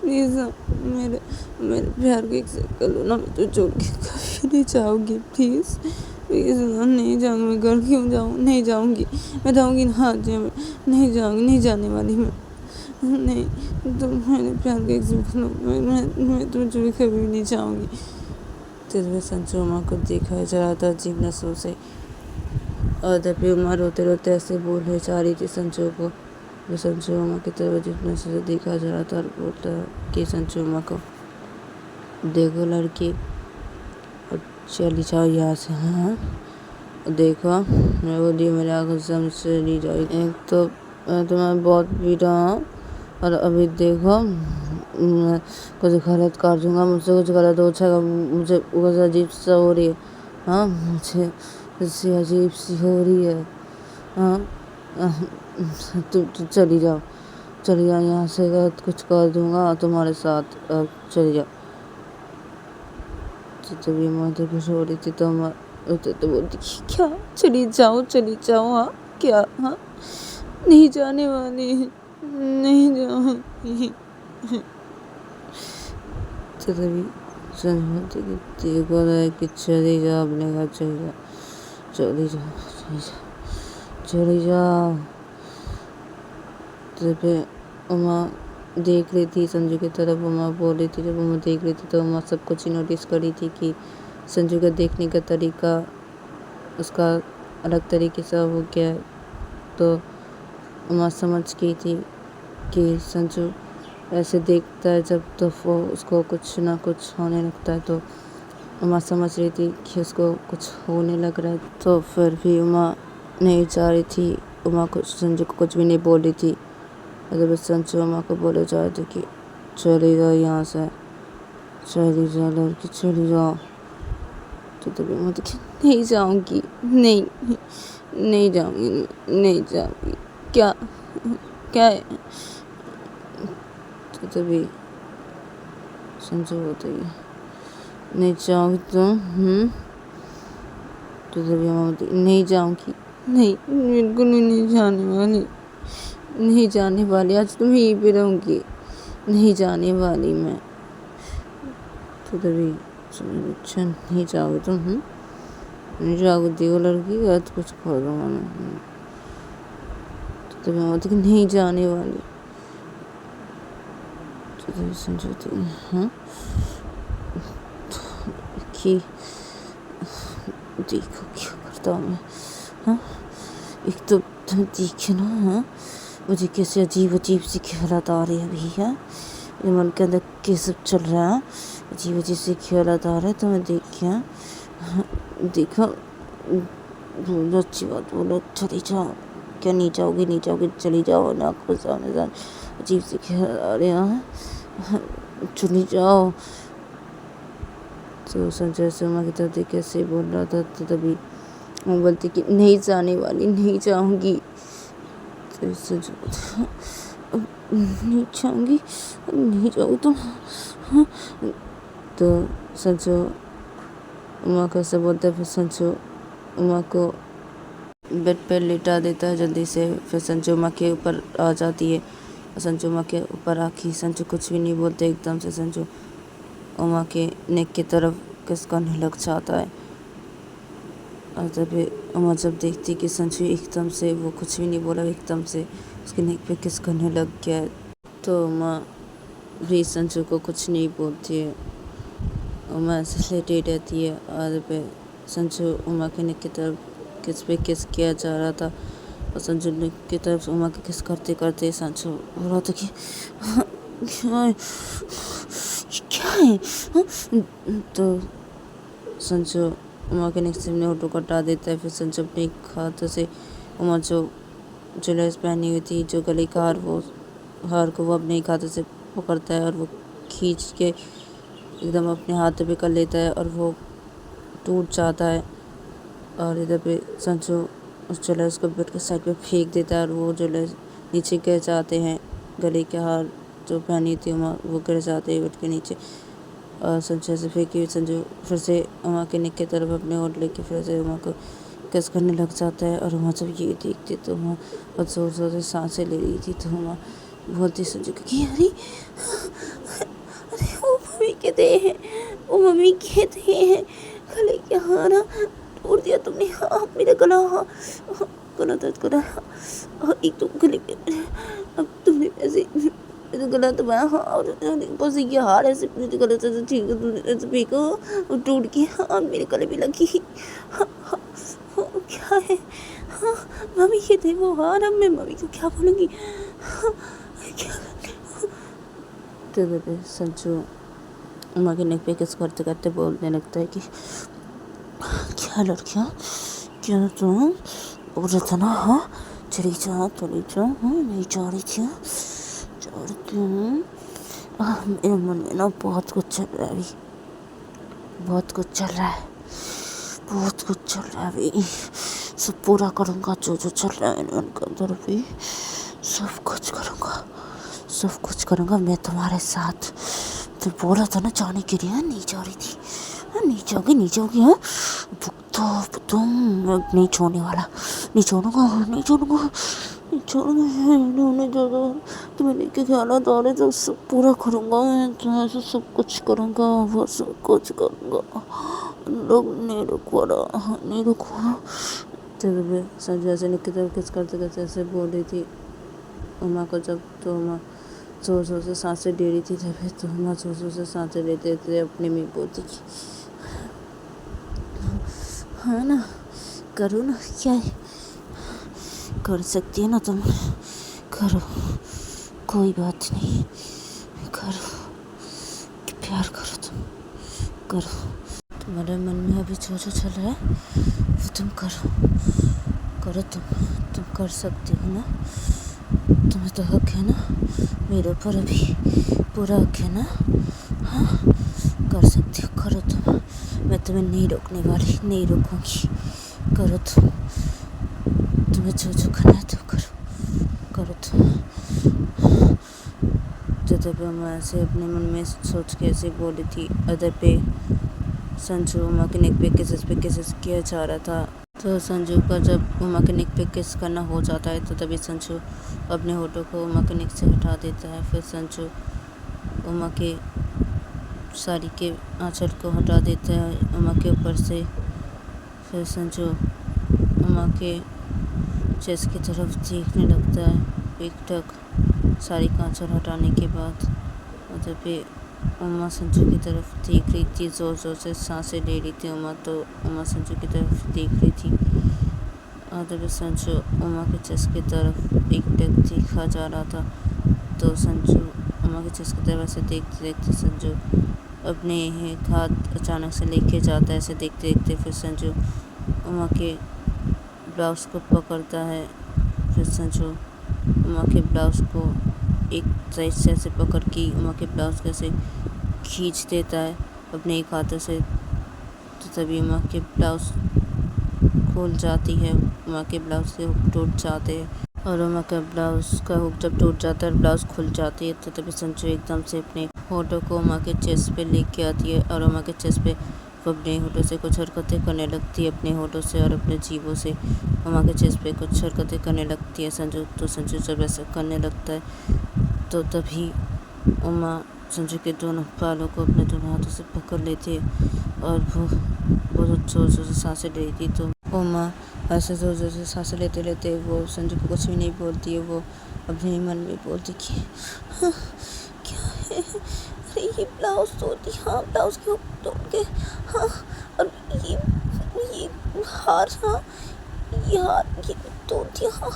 प्लीज़ ना, मेरे मेरे प्यार को एक्सेप्ट कर लो ना, मैं तो छोड़ के कभी नहीं जाऊँगी, प्लीज़ प्लीज़ ना, नहीं जाऊँगी मैं, घर क्यों जाऊँ, नहीं जाऊँगी मैं, जाऊँगी ना, हाँ जी मैं नहीं जाऊँगी, नहीं जाने वाली मैं, नहीं तुम मेरे प्यार को एक्सेप्ट कर लो, मैं तुम्हें छोड़ के कभी भी नहीं जाऊँगी। तभी संजू उमा को देखा जा रहा था अजीब नसों से, और तभी उमा रोते रोते ऐसे बोलने जा रही थी संजू को, जो संजू उमा की तरफ अजीब नसों से देखा जा रहा था और बोलता कि संजू उमा को, देखो लड़की और चली जाओ यहाँ से, हाँ देखो मैं बोली मेरे आगे से चली जाओ, एक तो मैं तुम्हें बहुत पीटा हूँ और अभी देखो मैं कुछ गलत कर दूँगा, मुझसे कुछ गलत हो जाएगा, मुझे कुछ अजीब सा हो रही है, हाँ मुझे इससे अजीब सी हो रही है, हाँ तुम चली जाओ यहाँ से, गलत कुछ कर दूँगा तुम्हारे साथ, अब चली जाओ। तो तभी माता कुछ हो रही थी तो तो बोलती क्या चली जाओ, हाँ क्या, हाँ नहीं जाने वाली, नहीं जाऊँगी। तो तभी समझती कि देखो कि चली जाओ अपने घर, चली जाओ। तो फिर उमा देख रही थी संजू की तरफ, उमा बोल रही थी, जब उमा देख रही थी तो उमा सब कुछ ही नोटिस करी थी कि संजू का देखने का तरीका उसका अलग तरीके से हो गया है। तो उमा समझ गई थी कि संजू ऐसे देखता है जब तो वो उसको कुछ ना कुछ होने लगता है, तो उमा समझ रही थी कि उसको कुछ होने लग रहा है। तो फिर भी उमा नहीं चाह रही थी, उमा कुछ संजू को कुछ भी नहीं बोल रही थी, जब संजू उमा को बोले जा रहे थे कि चली जाओ यहाँ से, चली जाओ लड़की चली जाओ। तो तभी उमा देखी नहीं जाऊँगी, नहीं जाऊँगी, क्या है। तो तभी संजू होते ही नहीं जाओगी तुम, तो तभी उमा बोलती नहीं जाऊँगी, नहीं बिल्कुल भी नहीं जाने वाली, आज तुम यहीं पे रहूँगी, नहीं जाने वाली मैं। तो तभी अच्छा नहीं जाओगे तुम, नहीं जाओगे, देखो लड़की आज कुछ कर दूँगा मैं। तो तभी उमा बोलती नहीं जाने वाली। तो तभी समझती हाँ कि देखो क्या करता हूँ मैं, हाँ एक तो देखे ना, हाँ मुझे कैसे अजीब सी ख्यालात आ रही है अभी, है मेरे मन के अंदर क्या सब चल रहा है, अजीब से ख्यालात आ रहे हैं। तो मैं देखिए देखो बोलो, अच्छी बात बोलो, चली जाओ, क्या नहीं जाओगी चली जाओ ना, आपको सामने अजीब से ख्याल आ रहे हैं, चली जाओ। तो संजय शर्मा की तरफ देख कैसे बोल रहा था, तो तभी वो बोलती कि नहीं जाने वाली, नहीं जाऊँगी। तो संजय नहीं जाऊँगी, नहीं जाऊँगी तुम, हाँ। तो संजू उमा को ऐसे बोलते, फिर संजू उमा को बेड पर लेटा देता है जल्दी से। फिर संजू उमा के ऊपर आ जाती है, संजू उमा के ऊपर आके संजू कुछ भी नहीं बोलते, एकदम से संजू उमा के नेक की तरफ किस करने लग जाता है। और तभी उमा जब देखती कि संजू एकदम से वो कुछ भी नहीं बोला, एकदम से उसके नेक पे किस करने लग गया है, तो उमा भी संजू को कुछ नहीं बोलती है। उमा ऐसे लेटी रहती है और पे संजू उमा के नेक की तरफ किस पे किस किया जा रहा था, और संजू नेक की तरफ उमा के किस करते करते संजू बोल रहा था कि क्या है, तो संजू उमा के नेक से अपने होठों को हटा देता है। फिर संजू अपने हाथों से उमा जो ज्वेलर्स पहनी हुई थी, जो गले का हार को वो अपने एक हाथों से पकड़ता है और वो खींच के एकदम अपने हाथ पे कर लेता है और वो टूट जाता है। और इधर पे संजू उस ज्वेलर्स को बेड के साइड पे फेंक देता है और वो ज्वेलर्स नीचे गिर जाते हैं। गले के हार जो पहनी थी उमा, वो गिर जाते हैं बेड के नीचे। और संजू ऐसे फेंकी संजू फिर से उमा के नेक की तरफ अपने ओर लेके फिर से उमा को किस करने लग जाता है। और उमा जब ये देखती तो उमा बहुत ज़ोर ज़ोर से सांसें ले रही थी। तो उमा बोलती संजू को कि अरे अरे वो मम्मी के दे हैं, वो मम्मी के दे हैं, गले के हार तोड़ दिया तुमने। हाँ मेरा गला, हाँ गला दर्द कर रहा है। हाँ एक तो गले पे अब तुमने ऐसे तो गला दबाया। हाँ और बस ये हार ऐसे मेरे गले से ठीक है, तुमने ऐसे फेंका और टूट गया। हाँ मेरे गले पे लगी। हाँ हाँ हाँ क्या है? हाँ मम्मी ये थे वो हार, अब मैं मम्मी को क्या बोलूँगी? हाँ क्या तो संजू उमा के नेक पे किस करते करते बोलने लगता है कि क्या लड़कियाँ, क्या तुम बोल रहे थे ना? हाँ चली जा हाँ नहीं जा रही थी, जा रही थी। मेरे मन में ना बहुत कुछ चल रहा है अभी, बहुत कुछ चल रहा है, बहुत कुछ चल रहा है अभी। सब पूरा करूँगा जो जो चल रहा है मन के अंदर अभी, सब कुछ करूँगा, सब कुछ करूँगा मैं तुम्हारे साथ। तो बोला था ना जाने के लिए, नहीं जा रही थी। नहीं जाओगी हाँ? तुम नहीं छोड़ने वाला, नहीं छोड़ूंगा तुम्हें लेके ख्यालात आ रहे तो सब पूरा करूँगा मैं, तुम्हें से सब कुछ करूँगा, वो सब कुछ करूँगा। लोग नहीं रुकवाना। तो संजू ऐसे निकी तरफ किस करते करते ऐसे बोल रही थी उमा को। जब तो उमा जोर जोर से सांसें ले रही थी, तभी तो उमा जोर जोर से सांसें लेते थे अपने में बोलती कि हाँ ना करो ना, क्या है कर सकती है ना तुम, करो कोई बात नहीं, करो प्यार करो, तुम करो, तुम्हारे मन में अभी जो जो चल रहा है वो तुम करो तुम कर सकती हो ना, तुम्हें तो हक है ना मेरे ऊपर, अभी पूरा हक है ना। हाँ कर सकती हो, करो तुम, मैं तुम्हें नहीं रोकने वाली, नहीं रोकूंगी, करो तुम्हें जो जो करना है तो करो तुम। जब मैं ऐसे अपने मन में सोच के ऐसे बोली थी, अदर पे संजू उमा के नेक पे किस किया जा रहा था। तो संजू का जब उमा के नेक पे किस करना हो जाता है तो तभी संजू अपने होठों को उमा के नेक से हटा देता है। फिर संजू उमा के साड़ी के आंचल को हटा देता है उमा के ऊपर से। फिर संजू उमा के चेस्ट की तरफ देखने लगता है एक टक साड़ी का आंचल हटाने के बाद। और तभी उमा संजू की तरफ देख रही थी, ज़ोर ज़ोर से सांसें ले रही थी उमा, तो उमा संजू की तरफ देख रही थी। और तभी संजू उमा के चेस्ट की तरफ एक टक देखा जा रहा था। तो संजू उमा के चेस्ट की तरफ ऐसे देखते देखते संजू अपने एक हाथ अचानक से लेके जाता है ऐसे देखते देखते। फिर संजू उमा के ब्लाउज़ को पकड़ता है। फिर संजू उमा के ब्लाउज़ को एक साइड से ऐसे पकड़ के उमा के ब्लाउज़ को ऐसे खींच देता है अपने एक हाथों से। तो तभी उमा के ब्लाउज़ खुल जाती है, उमा के ब्लाउज़ के हुक टूट जाते हैं। और उमा का ब्लाउज़ का हुक जब टूट जाता है और ब्लाउज़ खुल जाती है तो तभी संजू एकदम से अपने होठों को उमा के चेस्ट पे लेके आती है और उमा के चेस्ट पे वो अपने होठों से कुछ हरकतें करने लगती है, अपने होठों से और अपने जीभों से उमा के चेस्ट पे कुछ हरकतें करने लगती है संजू। तो संजू जब ऐसा करने लगता है तो तभी उमा संजू के दोनों बालों को अपने दोनों हाथों से पकड़ लेती है और वो बहुत ज़ोर ज़ोर से सांसें ले रही थी। तो उमा ऐसे ज़ोर ज़ोर से सांसें लेते लेते वो संजू को कुछ भी नहीं बोलती है, वो अपने मन में बोलती कि हाँ क्या है, अरे ये ब्लाउज़ तोड़ दी, हाँ ब्लाउज़ के हुक तोड़ के, हाँ और ये हार, हाँ ये तोड़ दिया, हाँ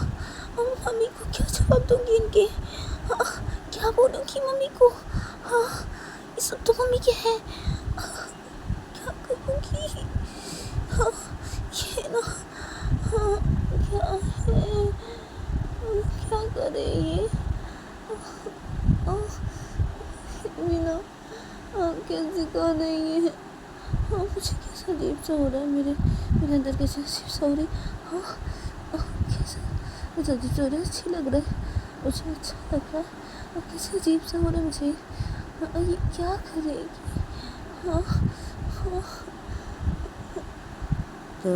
मम्मी को क्या जवाब दूँगी इनके, हाँ क्या बोलूँगी मम्मी को, हाँ ये सब तो मम्मी के है, हाँ क्या करूँगी, हाँ ये ना, हाँ क्या है, रही है। मीना कैसे कर रही है? मुझे कैसा अजीब सा हो रहा है, मेरे अंदर कैसे अजीब सा हो रही है। कैसा मुझे अजीब सा हो रहा है, अच्छी लग रहा है, मुझे अच्छा लग रहा है और कैसे अजीब सा हो रहा है मुझे। ये क्या करेगी? हाँ हाँ। तो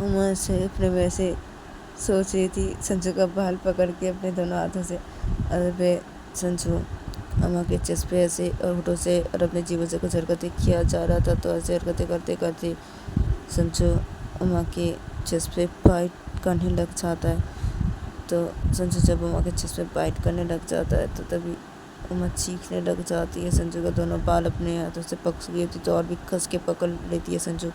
उमा से अपने वैसे सोच रही थी, संजू का बाल पकड़ के अपने दोनों हाथों से अदर पे संजू अम्मा के चेस्ट पे ऐसे और होठों से और अपने जीवन से कुछ हरकतें किया जा रहा था। तो ऐसे हरकतें करते करते संजू अम्मा के चेस्ट पे बाइट करने लग जाता है। तो संजू जब अम्मा के चेस्ट पे बाइट करने लग जाता है तो तभी उमा चीखने लग जाती है। संजू का दोनों बाल अपने हाथों से पकड़ ली होती तो और भी कस के पकड़ लेती है संजू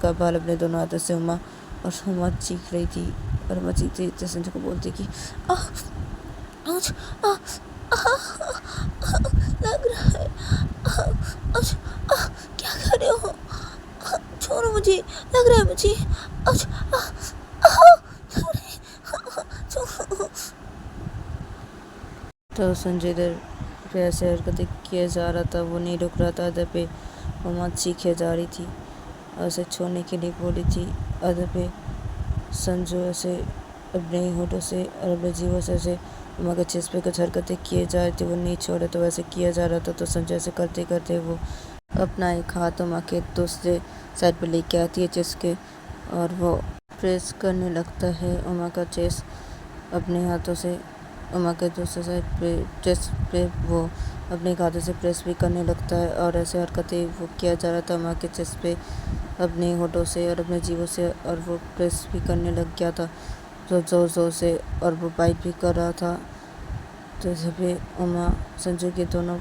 का बाल अपने दोनों हाथों से उमा। और उमा चीख रही थी और उमा चीखते चीखते संजू को बोलती कि लग रहा है। क्या कर रहे हो? छोड़ो मुझे, लग रहा है मुझे। तो संजय इधर पे ऐसे हरकतें किया जा रहा था, वो नहीं रुक रहा था। इधर पे उमा चीखे जा रही थी और उसे छोड़ने के लिए बोली थी। इधर पे संजू ऐसे अपने होठों से और अपने जीवों से ऐसे उमा के चेस्ट पे कुछ हरकतें किए जा रही थी, वो नहीं छोड़े तो वैसे किया जा रहा था। तो संजू ऐसे करते करते वो अपना एक हाथ उमा के दूसरे साइड पे लेके आती है चेस्ट के और वो प्रेस करने लगता है उमा का चेस्ट अपने हाथों से। उमा के दूसरे साइड पे चेस्ट पे वो अपने हाथों से प्रेस भी करने लगता है और ऐसे हरकतें वो किया जा रहा था उमा के चेस्ट पे अपने होठों से और अपने जीवों से। और वो प्रेस भी करने लग गया था तो ज़ोर ज़ोर से, और वो बाइट भी कर रहा था। तो जब उमा संजू के दोनों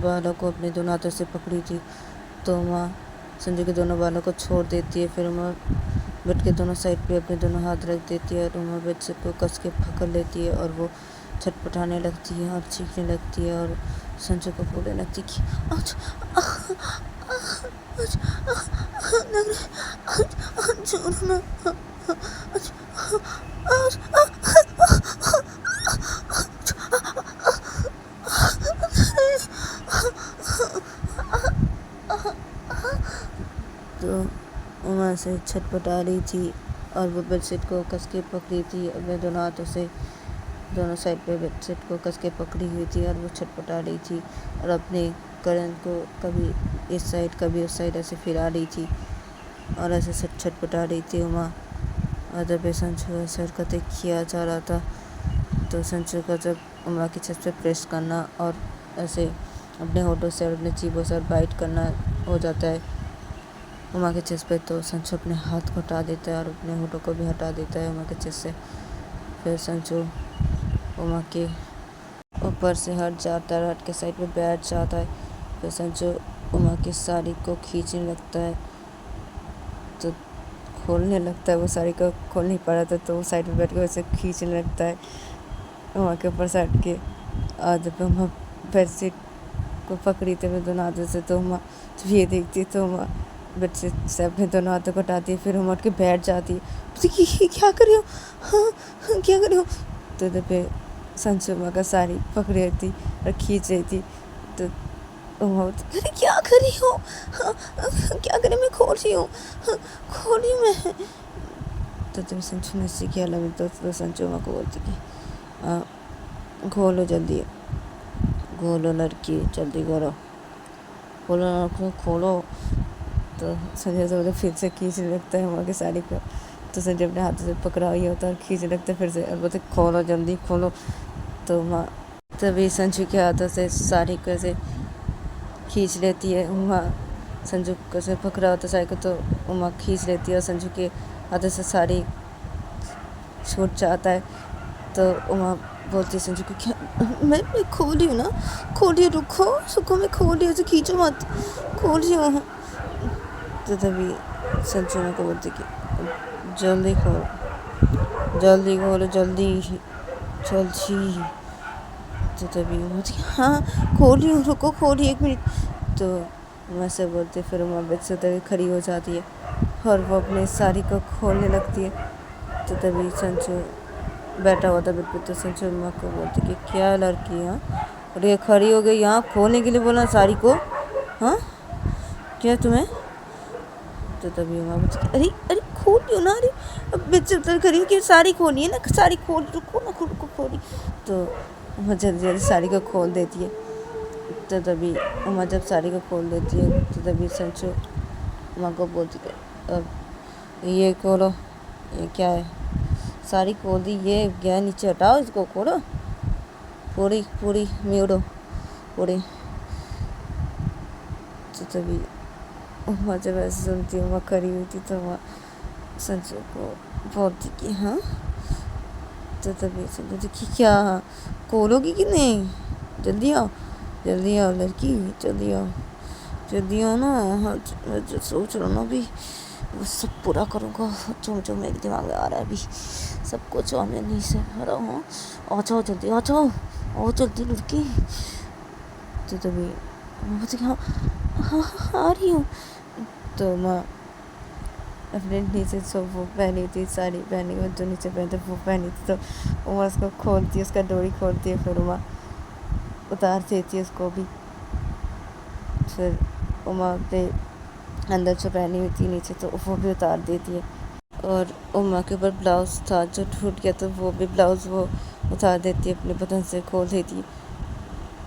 बालों को अपने दोनों हाथों से पकड़ी थी तो उमा संजू के दोनों बालों को छोड़ देती है। फिर उमा बेड के दोनों साइड पे अपने दोनों हाथ रख देती है और उमा बेड से को कस के पकड़ लेती है और वो छटपटाने लगती है और चीखने लगती है और संजू को बोलने लगती है कि लग रहा है, छोड़ो ना। तो उमा से छटपटा रही थी और वो बेडशीट को कस के पकड़ी थी अपने दोनों हाथों से। दोनों साइड पे बेडशीट को कस के पकड़ी हुई थी और वो छटपटा रही थी और अपने करण को कभी इस साइड कभी उस साइड ऐसे फिरा रही थी और ऐसे छटपटा रही थी उमा। और जब संजू ऐसे हरकतें किया जा रहा था तो संजू का जब उमा की छत पे प्रेस करना और ऐसे अपने होठों से और अपने जीभों से बाइट करना हो जाता है उमा के चेस्ट पे, तो संजू अपने हाथ को हटा देता है और अपने होठों को भी हटा देता है उमा के चेस्ट से। फिर संजू उमा के ऊपर से हट जाता है, हट के साइड पे बैठ जाता है। फिर संजू उमा की साड़ी को खींचने लगता है तो खोलने लगता है, वो साड़ी को खोल नहीं पा रहा था तो वो साइड पे बैठ के वैसे खींचने लगता है उमा के ऊपर से हट के। और जब उमा बेडशीट को पकड़ी थे अपने दोनों हाथों से तो उमा जब ये देखती है तो उमा बेडशीट से अपने दोनों हाथों को हटाती है। फिर उमा उठ के बैठ जाती है, क्या कर रही हो? हाँ क्या कर रही हो? तो जब संजू उमा का साड़ी पकड़ रही थी और खींच रही थी तो उमा अरे क्या कर रही हो? हाँ, क्या करे, मैं खोल रही हूँ, खोल रही हूँ मैं। तो जब संजू ने सीखी लगी तो संजू उमा को बोलती कि खोलो जल्दी, खोलो लड़की जल्दी करो, खोलो लड़की खोलो। तो संजय से फिर से खींचने लगता है उमा की साड़ी को। तो संजय अपने हाथों से पकड़ा हुई होता है और खींचने लगता है फिर से और बोलते खोलो जल्दी खोलो। तो उमा तभी संजू के हाथों से साड़ी को ऐसे खींच लेती है उमा। संजू को से पकड़ा होता साड़ी को तो उमा खींच लेती है और संजू के हाथों से साड़ी छूट जाता है। तो उमा बोलती है संजू को क्या मैं खोल रही हूँ ना, खोल रही हूँ, रुको मैं खोल रही हूँ, ऐसे खींचो मत, खोल रही हूँ। तो तभी संजू को बोलती कि जल्दी खोलो जल्दी। तो तभी वो बोलती हाँ खोल रही हूँ, रुको खोल रही 1 मिनट। तो उमा से बोलते फिर उमा बेड से उतर के खड़ी हो जाती है और वो अपने साड़ी को खोलने लगती है। तो तभी संजू बैठा हुआ था बेड पे। तो संजू उमा को बोलती कि क्या लड़की है, और ये खड़ी हो गई यहाँ खोलने के लिए, बोला साड़ी को, हाँ क्या तुम्हें। तो तभी उमा बोलती कि अरे अरे खोल लियो ना, अरे अब बेचतर खड़ी कि साड़ी खोली है ना, साड़ी खोल, रुको ना, खुद को खोली। तो उमा जल्दी जल्दी साड़ी को खोल देती है। तो तभी उमा जब साड़ी को खोल देती है तो तभी संजू उमा को बोलती कि अब ये खोलो, ये क्या है, साड़ी खोल दी, ये गया नीचे, हटाओ इसको, खोलो, पूरी पूरी म्यूड़ो पूरी। तो तभी उमा जब ऐसे सुनती, उमा खड़ी हुई थी, तो उमा संजू को बोलती कि हाँ। तो तभी संजू थी कि क्या खोलोगी कि नहीं, जल्दी आओ, जल्दी आओ लड़की, जल्दी आओ, जल्दी आओ ना। हाँ मैं जो सोच रहा हूँ ना अभी वो सब पूरा करूँगा, जो जो मेरे दिमाग में आ रहा है अभी सब कुछ, और मैं नहीं से रहा हूँ। आ जाओ जल्दी, आ जाओ, आओ जल्दी लड़की। तो तभी बोलती हाँ हाँ हाँ आ रही हूँ। तो मैं अपने नीचे जो वो पहनी थी, साड़ी पहनी हुई जो नीचे पहनते वो पहनी थी, तो उमा उसको खोलती है, उसका डोरी खोलती है, फिर उमा उतार देती है उसको भी। फिर उमा अपने अंदर जो पहनी हुई थी नीचे, तो वो भी उतार देती है। और उमा के ऊपर ब्लाउज़ था जो टूट गया, तो वो भी ब्लाउज़ वो उतार देती है, अपने बटन से खोल देती है।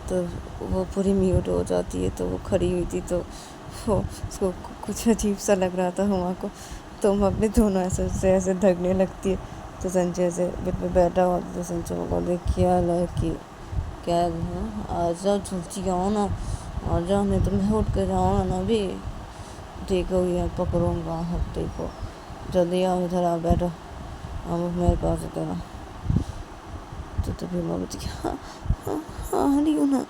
तो वो पूरी म्यूट हो जाती है। तो वो खड़ी हुई थी, तो वो उसको कुछ अजीब सा लग रहा था उमा को। तो उमा अपने दोनों ऐसे ढकने लगती है। तो संजय ऐसे बेड पे बैठा हुआ था, तो संजय को बोले क्या लड़की, क्या है, आ जाओ झूठी आओ ना, आ जाओ, नहीं तो मैं उठ कर जाऊँगा ना अभी, देखो ये पकड़ूँगा हाथ, देखो जल्दी आओ, इधर आओ, बैठो, आओ मेरे पास इधर। तो तभी माँ बोलती हाँ हाँ हाँ आ रही हूँ ना, आ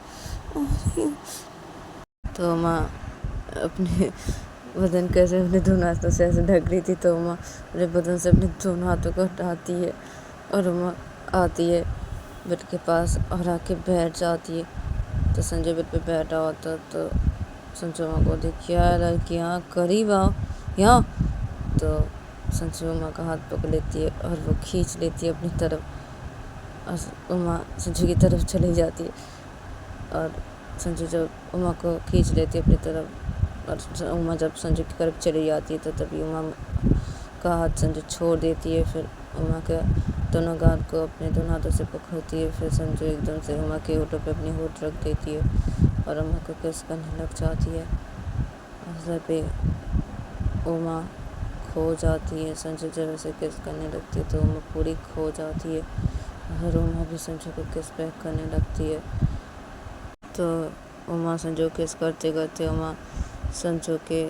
रही हूँ। तो माँ अपने बदन कैसे अपने दोनों हाथों से ऐसे ढक रही थी, तो माँ अपने बदन से अपने दोनों हाथों को हटाती है, और माँ आती है बेड के पास और आके बैठ जाती है। तो संजय बेड पे बैठा होता, तो संजय माँ को देखिए लड़की यहाँ करीब आओ यहाँ। तो संजय माँ का हाथ पकड़ लेती है और वो खींच लेती है अपनी तरफ, और उमा संजू की तरफ चली जाती है। और संजू जब उमा को खींच लेती है अपनी तरफ, और उमा जब संजू की तरफ चली जाती है, तो तभी उमा का हाथ संजू छोड़ देती है। फिर उमा के दोनों गाल को अपने दोनों हाथों से पकड़ती है। फिर संजू एकदम से उमा के होठों पे अपनी होठ रख देती है और उमा को किस करने लग जाती है। ऐसे पे उमा खो जाती है। संजू जब ऐसे किस करने लगती है तो उमा पूरी खो जाती है, और उमा भी संजू को किस बैक करने लगती है। तो उमा संजू किस करते करते उमा संजू के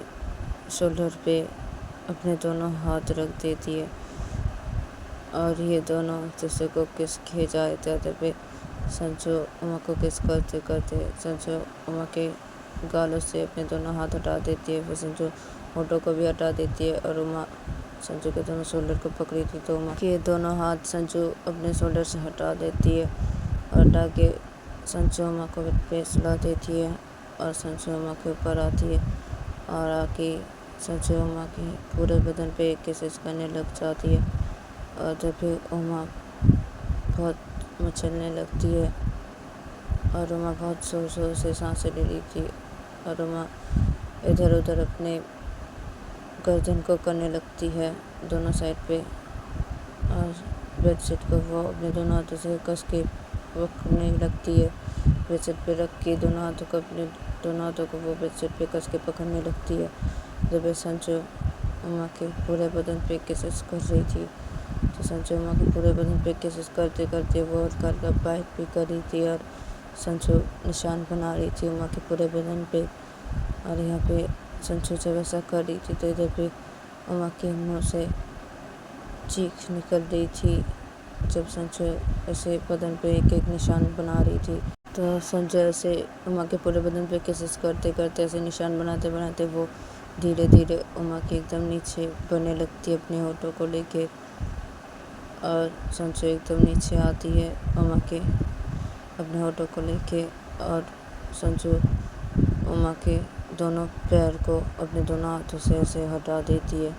शोल्डर पे अपने दोनों हाथ रख देती है, और ये दोनों दूसरे को किस किए जाते पे संजू उमा को किस करते करते संजू उमा के गालों से अपने दोनों हाथ हटा देती है। फिर संजू होठों को भी हटा देती है, और उमा संजू के दोनों शोल्डर को पकड़ी थी, तो उमा के दोनों हाथ संजू अपने शोल्डर से हटा देती है, और हटा के संजू उमा को बेड पे सुला देती है, और संजू उमा के ऊपर आती है, और आके संजू उमा के पूरे बदन पे किसेस करने लग जाती है। और जब भी उमा बहुत मचलने लगती है, और उमा बहुत ज़ोर ज़ोर से सांसें ले रही थी, और उमा इधर उधर अपने गर्दन को करने लगती है दोनों साइड पे, और बेडशीट को वो अपने दोनों हाथों से कस के पकड़ने लगती है। बेडशीट पे रख के दोनों हाथों को अपने दोनों हाथों को वो बेडशीट पे कस के पकड़ने लगती है। जब संजू उमा के पूरे बदन पे किसेस कर रही थी, तो संजू उमा के पूरे बदन पे किसेस करते करते वो हल्का का बाइट भी कर रही थी, और संजू निशान बना रही थी उमा के पूरे बदन पे। और यहाँ पे संजू जब ऐसा कर रही थी, तो इधर पे उमा के मुँह से चीख निकल रही थी जब संजू ऐसे बदन पे एक एक निशान बना रही थी। तो संजू ऐसे उमा के पूरे बदन पे किसेस करते करते ऐसे निशान बनाते बनाते वो धीरे धीरे उमा के एकदम नीचे बनने लगती है अपने होठों को लेके, और संजू एकदम नीचे आती है उमा के अपने होठों को लेके, और संजू उमा के दोनों पैर को अपने दोनों हाथों से ऐसे हटा देती है।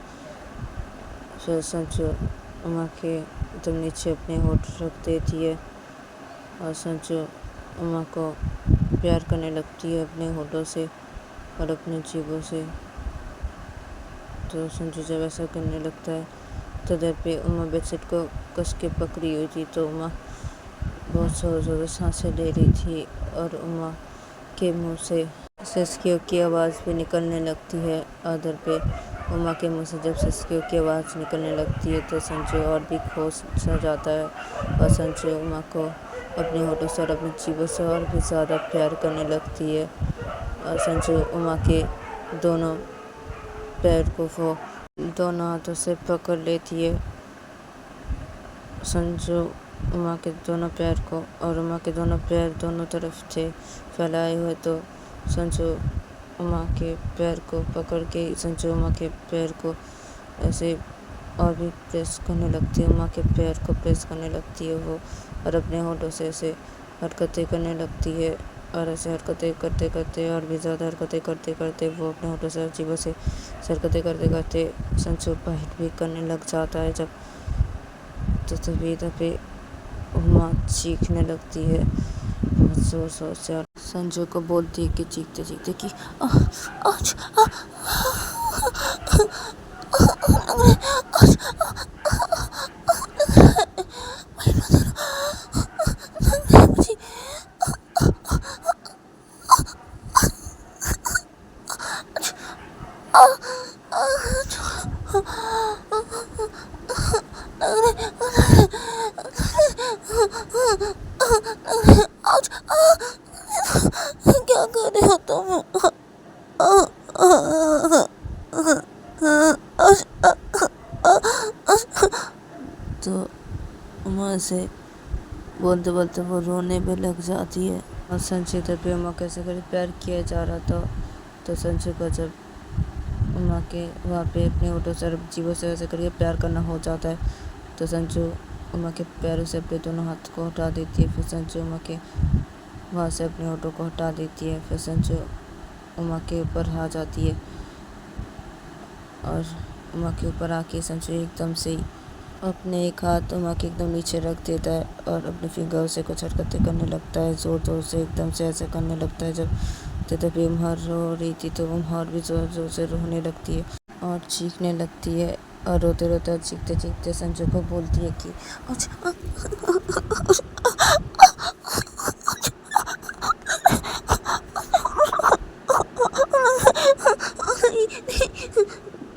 फिर संजू उमा के एकदम नीचे अपने होठ रख देती है और संजू उमा को प्यार करने लगती है अपने होठों से और अपने जीभों से। तो संजू जब ऐसा करने लगता है तो इधर पे उमा बेडशीट को कस के पकड़ी हुई थी। तो उमा बहुत ज़ोर ज़ोर से सांसें ले रही थी और उमा के मुंह से सिसकियों की आवाज़ भी निकलने लगती है। उधर पे उमा के मुंह से जब सिसकियों की आवाज़ निकलने लगती है तो संजू और भी खुश सा जाता है और संजू उमा को अपने होठों से और अपनी जीभों से और भी ज़्यादा प्यार करने लगती है। और संजू उमा के दोनों पैर को वो दोनों हाथों से पकड़ लेती है। संजू उमा के दोनों पैर को और उमा के दोनों पैर दोनों तरफ थे फैलाए हुए। तो संजू उमा के पैर को पकड़ के संजू उमा के पैर को ऐसे और भी प्रेस करने लगती है। उमा के पैर को प्रेस करने लगती है वो और अपने होठों से ऐसे हरकतें करने लगती है और ऐसे हरकतें करते करते और भी ज़्यादा हरकतें करते करते वो अपने होठों से जीभों से हरकतें करते करते संजू बाइट भी करने लग जाता है। जब तो तभी उमा चीखने लगती है बहुत ज़ोर ज़ोर से और संजू को बोलती है कि चीखते चीखते कि आज क्या कर रहे हो तुम? तो उमा से बोलते बोलते वो रोने पे लग जाती है। और संजू पे उमा कैसे करे प्यार किया जा रहा था। तो संजू को जब उमा के वहाँ पे अपने होठों से जीवों से ऐसे करके प्यार करना हो जाता है तो संजू उमा के पैरों से अपने दोनों हाथ को हटा देती है। फिर संजू उमा के वहाँ से अपने होठों को हटा देती है। फिर संजू उमा के ऊपर आ जाती है और उमा के ऊपर आके संजू एकदम से ही अपने एक हाथ उमा के एकदम नीचे रख देता है और अपने फिंगर से कुछ हरकतें करने लगता है ज़ोर ज़ोर से एकदम से ऐसे करने लगता है। जब तभी उमहर रो रही थी तो उमहर भी ज़ोर ज़ोर से रोने लगती है और चीखने लगती है और रोते रोते चीखते चीखते संजू को बोलती है कि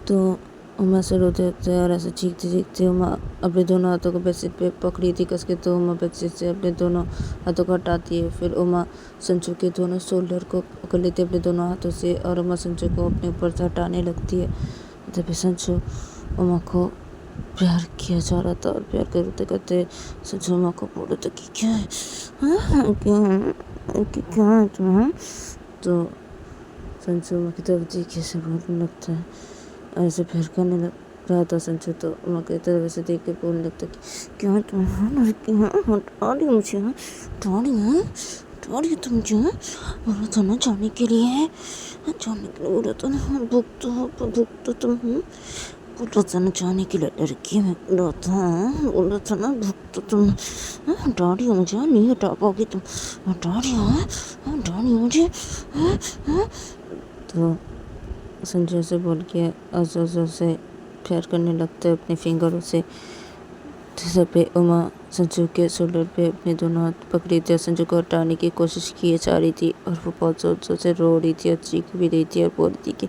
तो उमा से रोते रोते और ऐसे चीखते चीखते उमा अपने दोनों हाथों को बेडशीट पे पकड़ी थी कस के। तो उमा बेडशीट से अपने दोनों हाथों को हटाती है। फिर उमा संजू के दोनों शोल्डर को पकड़ लेती है अपने दोनों हाथों से और उमा संजू को अपने ऊपर से हटाने लगती है। तभी संजू उमा को प्यार किया जा रहा था और प्यार करते करते संजू उमा को बोला था कि क्या है क्या है तुम्हें। तो संजू उमा की तरफ देखे से बोलने लगता है ऐसे प्यार करने लग रहा था संजू। तो उमा की तरफ ऐसे देख के बोलने लगता कि क्या तुम्हें लड़की है हटा रही मुझे हटा रही तुम जो बोला था ना जाने के लिए बोला था ना भुगतो तुम बोला था ना जाने के लिए लड़की में बोला था ना भुगतो तुम हटा रही हो मुझे नहीं हटा पाओगी तुम हटा रही हो मुझे। तो संजू से बोल के जोर जोर से प्यार करने लगता है अपने फिंगरों से। जैसे पे उमा संजू के शोल्डर पे अपने दोनों हाथ पकड़ी थी और संजू को हटाने की कोशिश की जा रही थी और वो बहुत जोर जोर से रो रही थी और चीख भी रही थी और बोल रही थी कि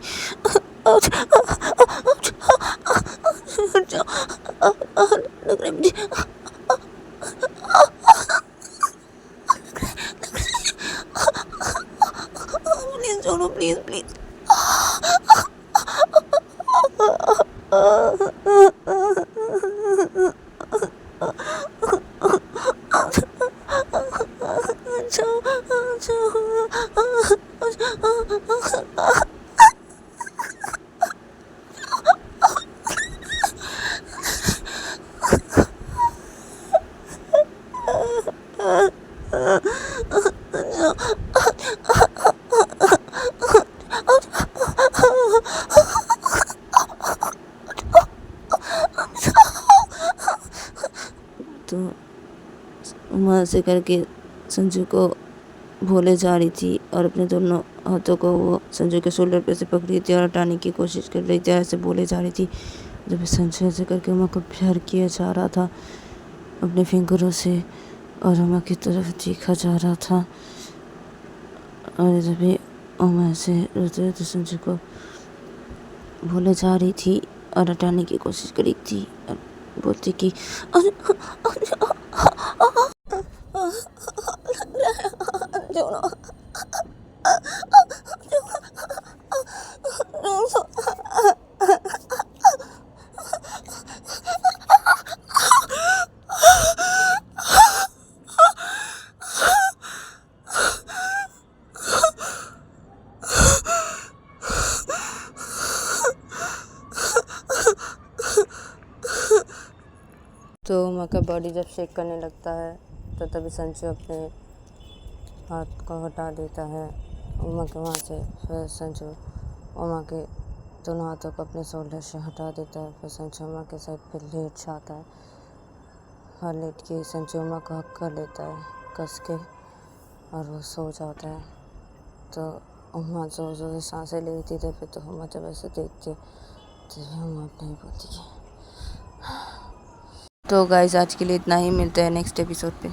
लग रहा है मुझे प्लीज छोड़ो प्लीज उमा ऐसे करके संजू को भूले जा रही थी और अपने दोनों हाथों को वो संजू के शोल्डर पे से पकड़ी थी और हटाने की कोशिश कर रही थी, ऐसे बोले जा रही थी। जब संजू ऐसे करके उमा को प्यार किया जा रहा था अपने फिंगरों से और उमा की तरफ देखा जा रहा था, और जब भी उमा ऐसे रोते रोते संजू को भूले जा रही थी और हटाने की कोशिश करी थी और बोलती कि तो उमा का बॉडी जब शेक करने लगता है तो तभी संजू अपने हाथ को हटा देता है उमा के वहाँ से। फिर संजू उमा के दोनों हाथों को अपने शोल्डर से हटा देता है। फिर संजू उमा के साइड पे लेट जाता है और लेट के संजू उमा को हक कर लेता है कस के और वो सो जाता है। तो उमा जोर जोर से सांसें ले रही थी, तो फिर तो उमा जब ऐसे देखती है तो उमा अपने ही बोलती है। तो गाइस आज के लिए इतना ही, मिलते हैं नेक्स्ट एपिसोड पे।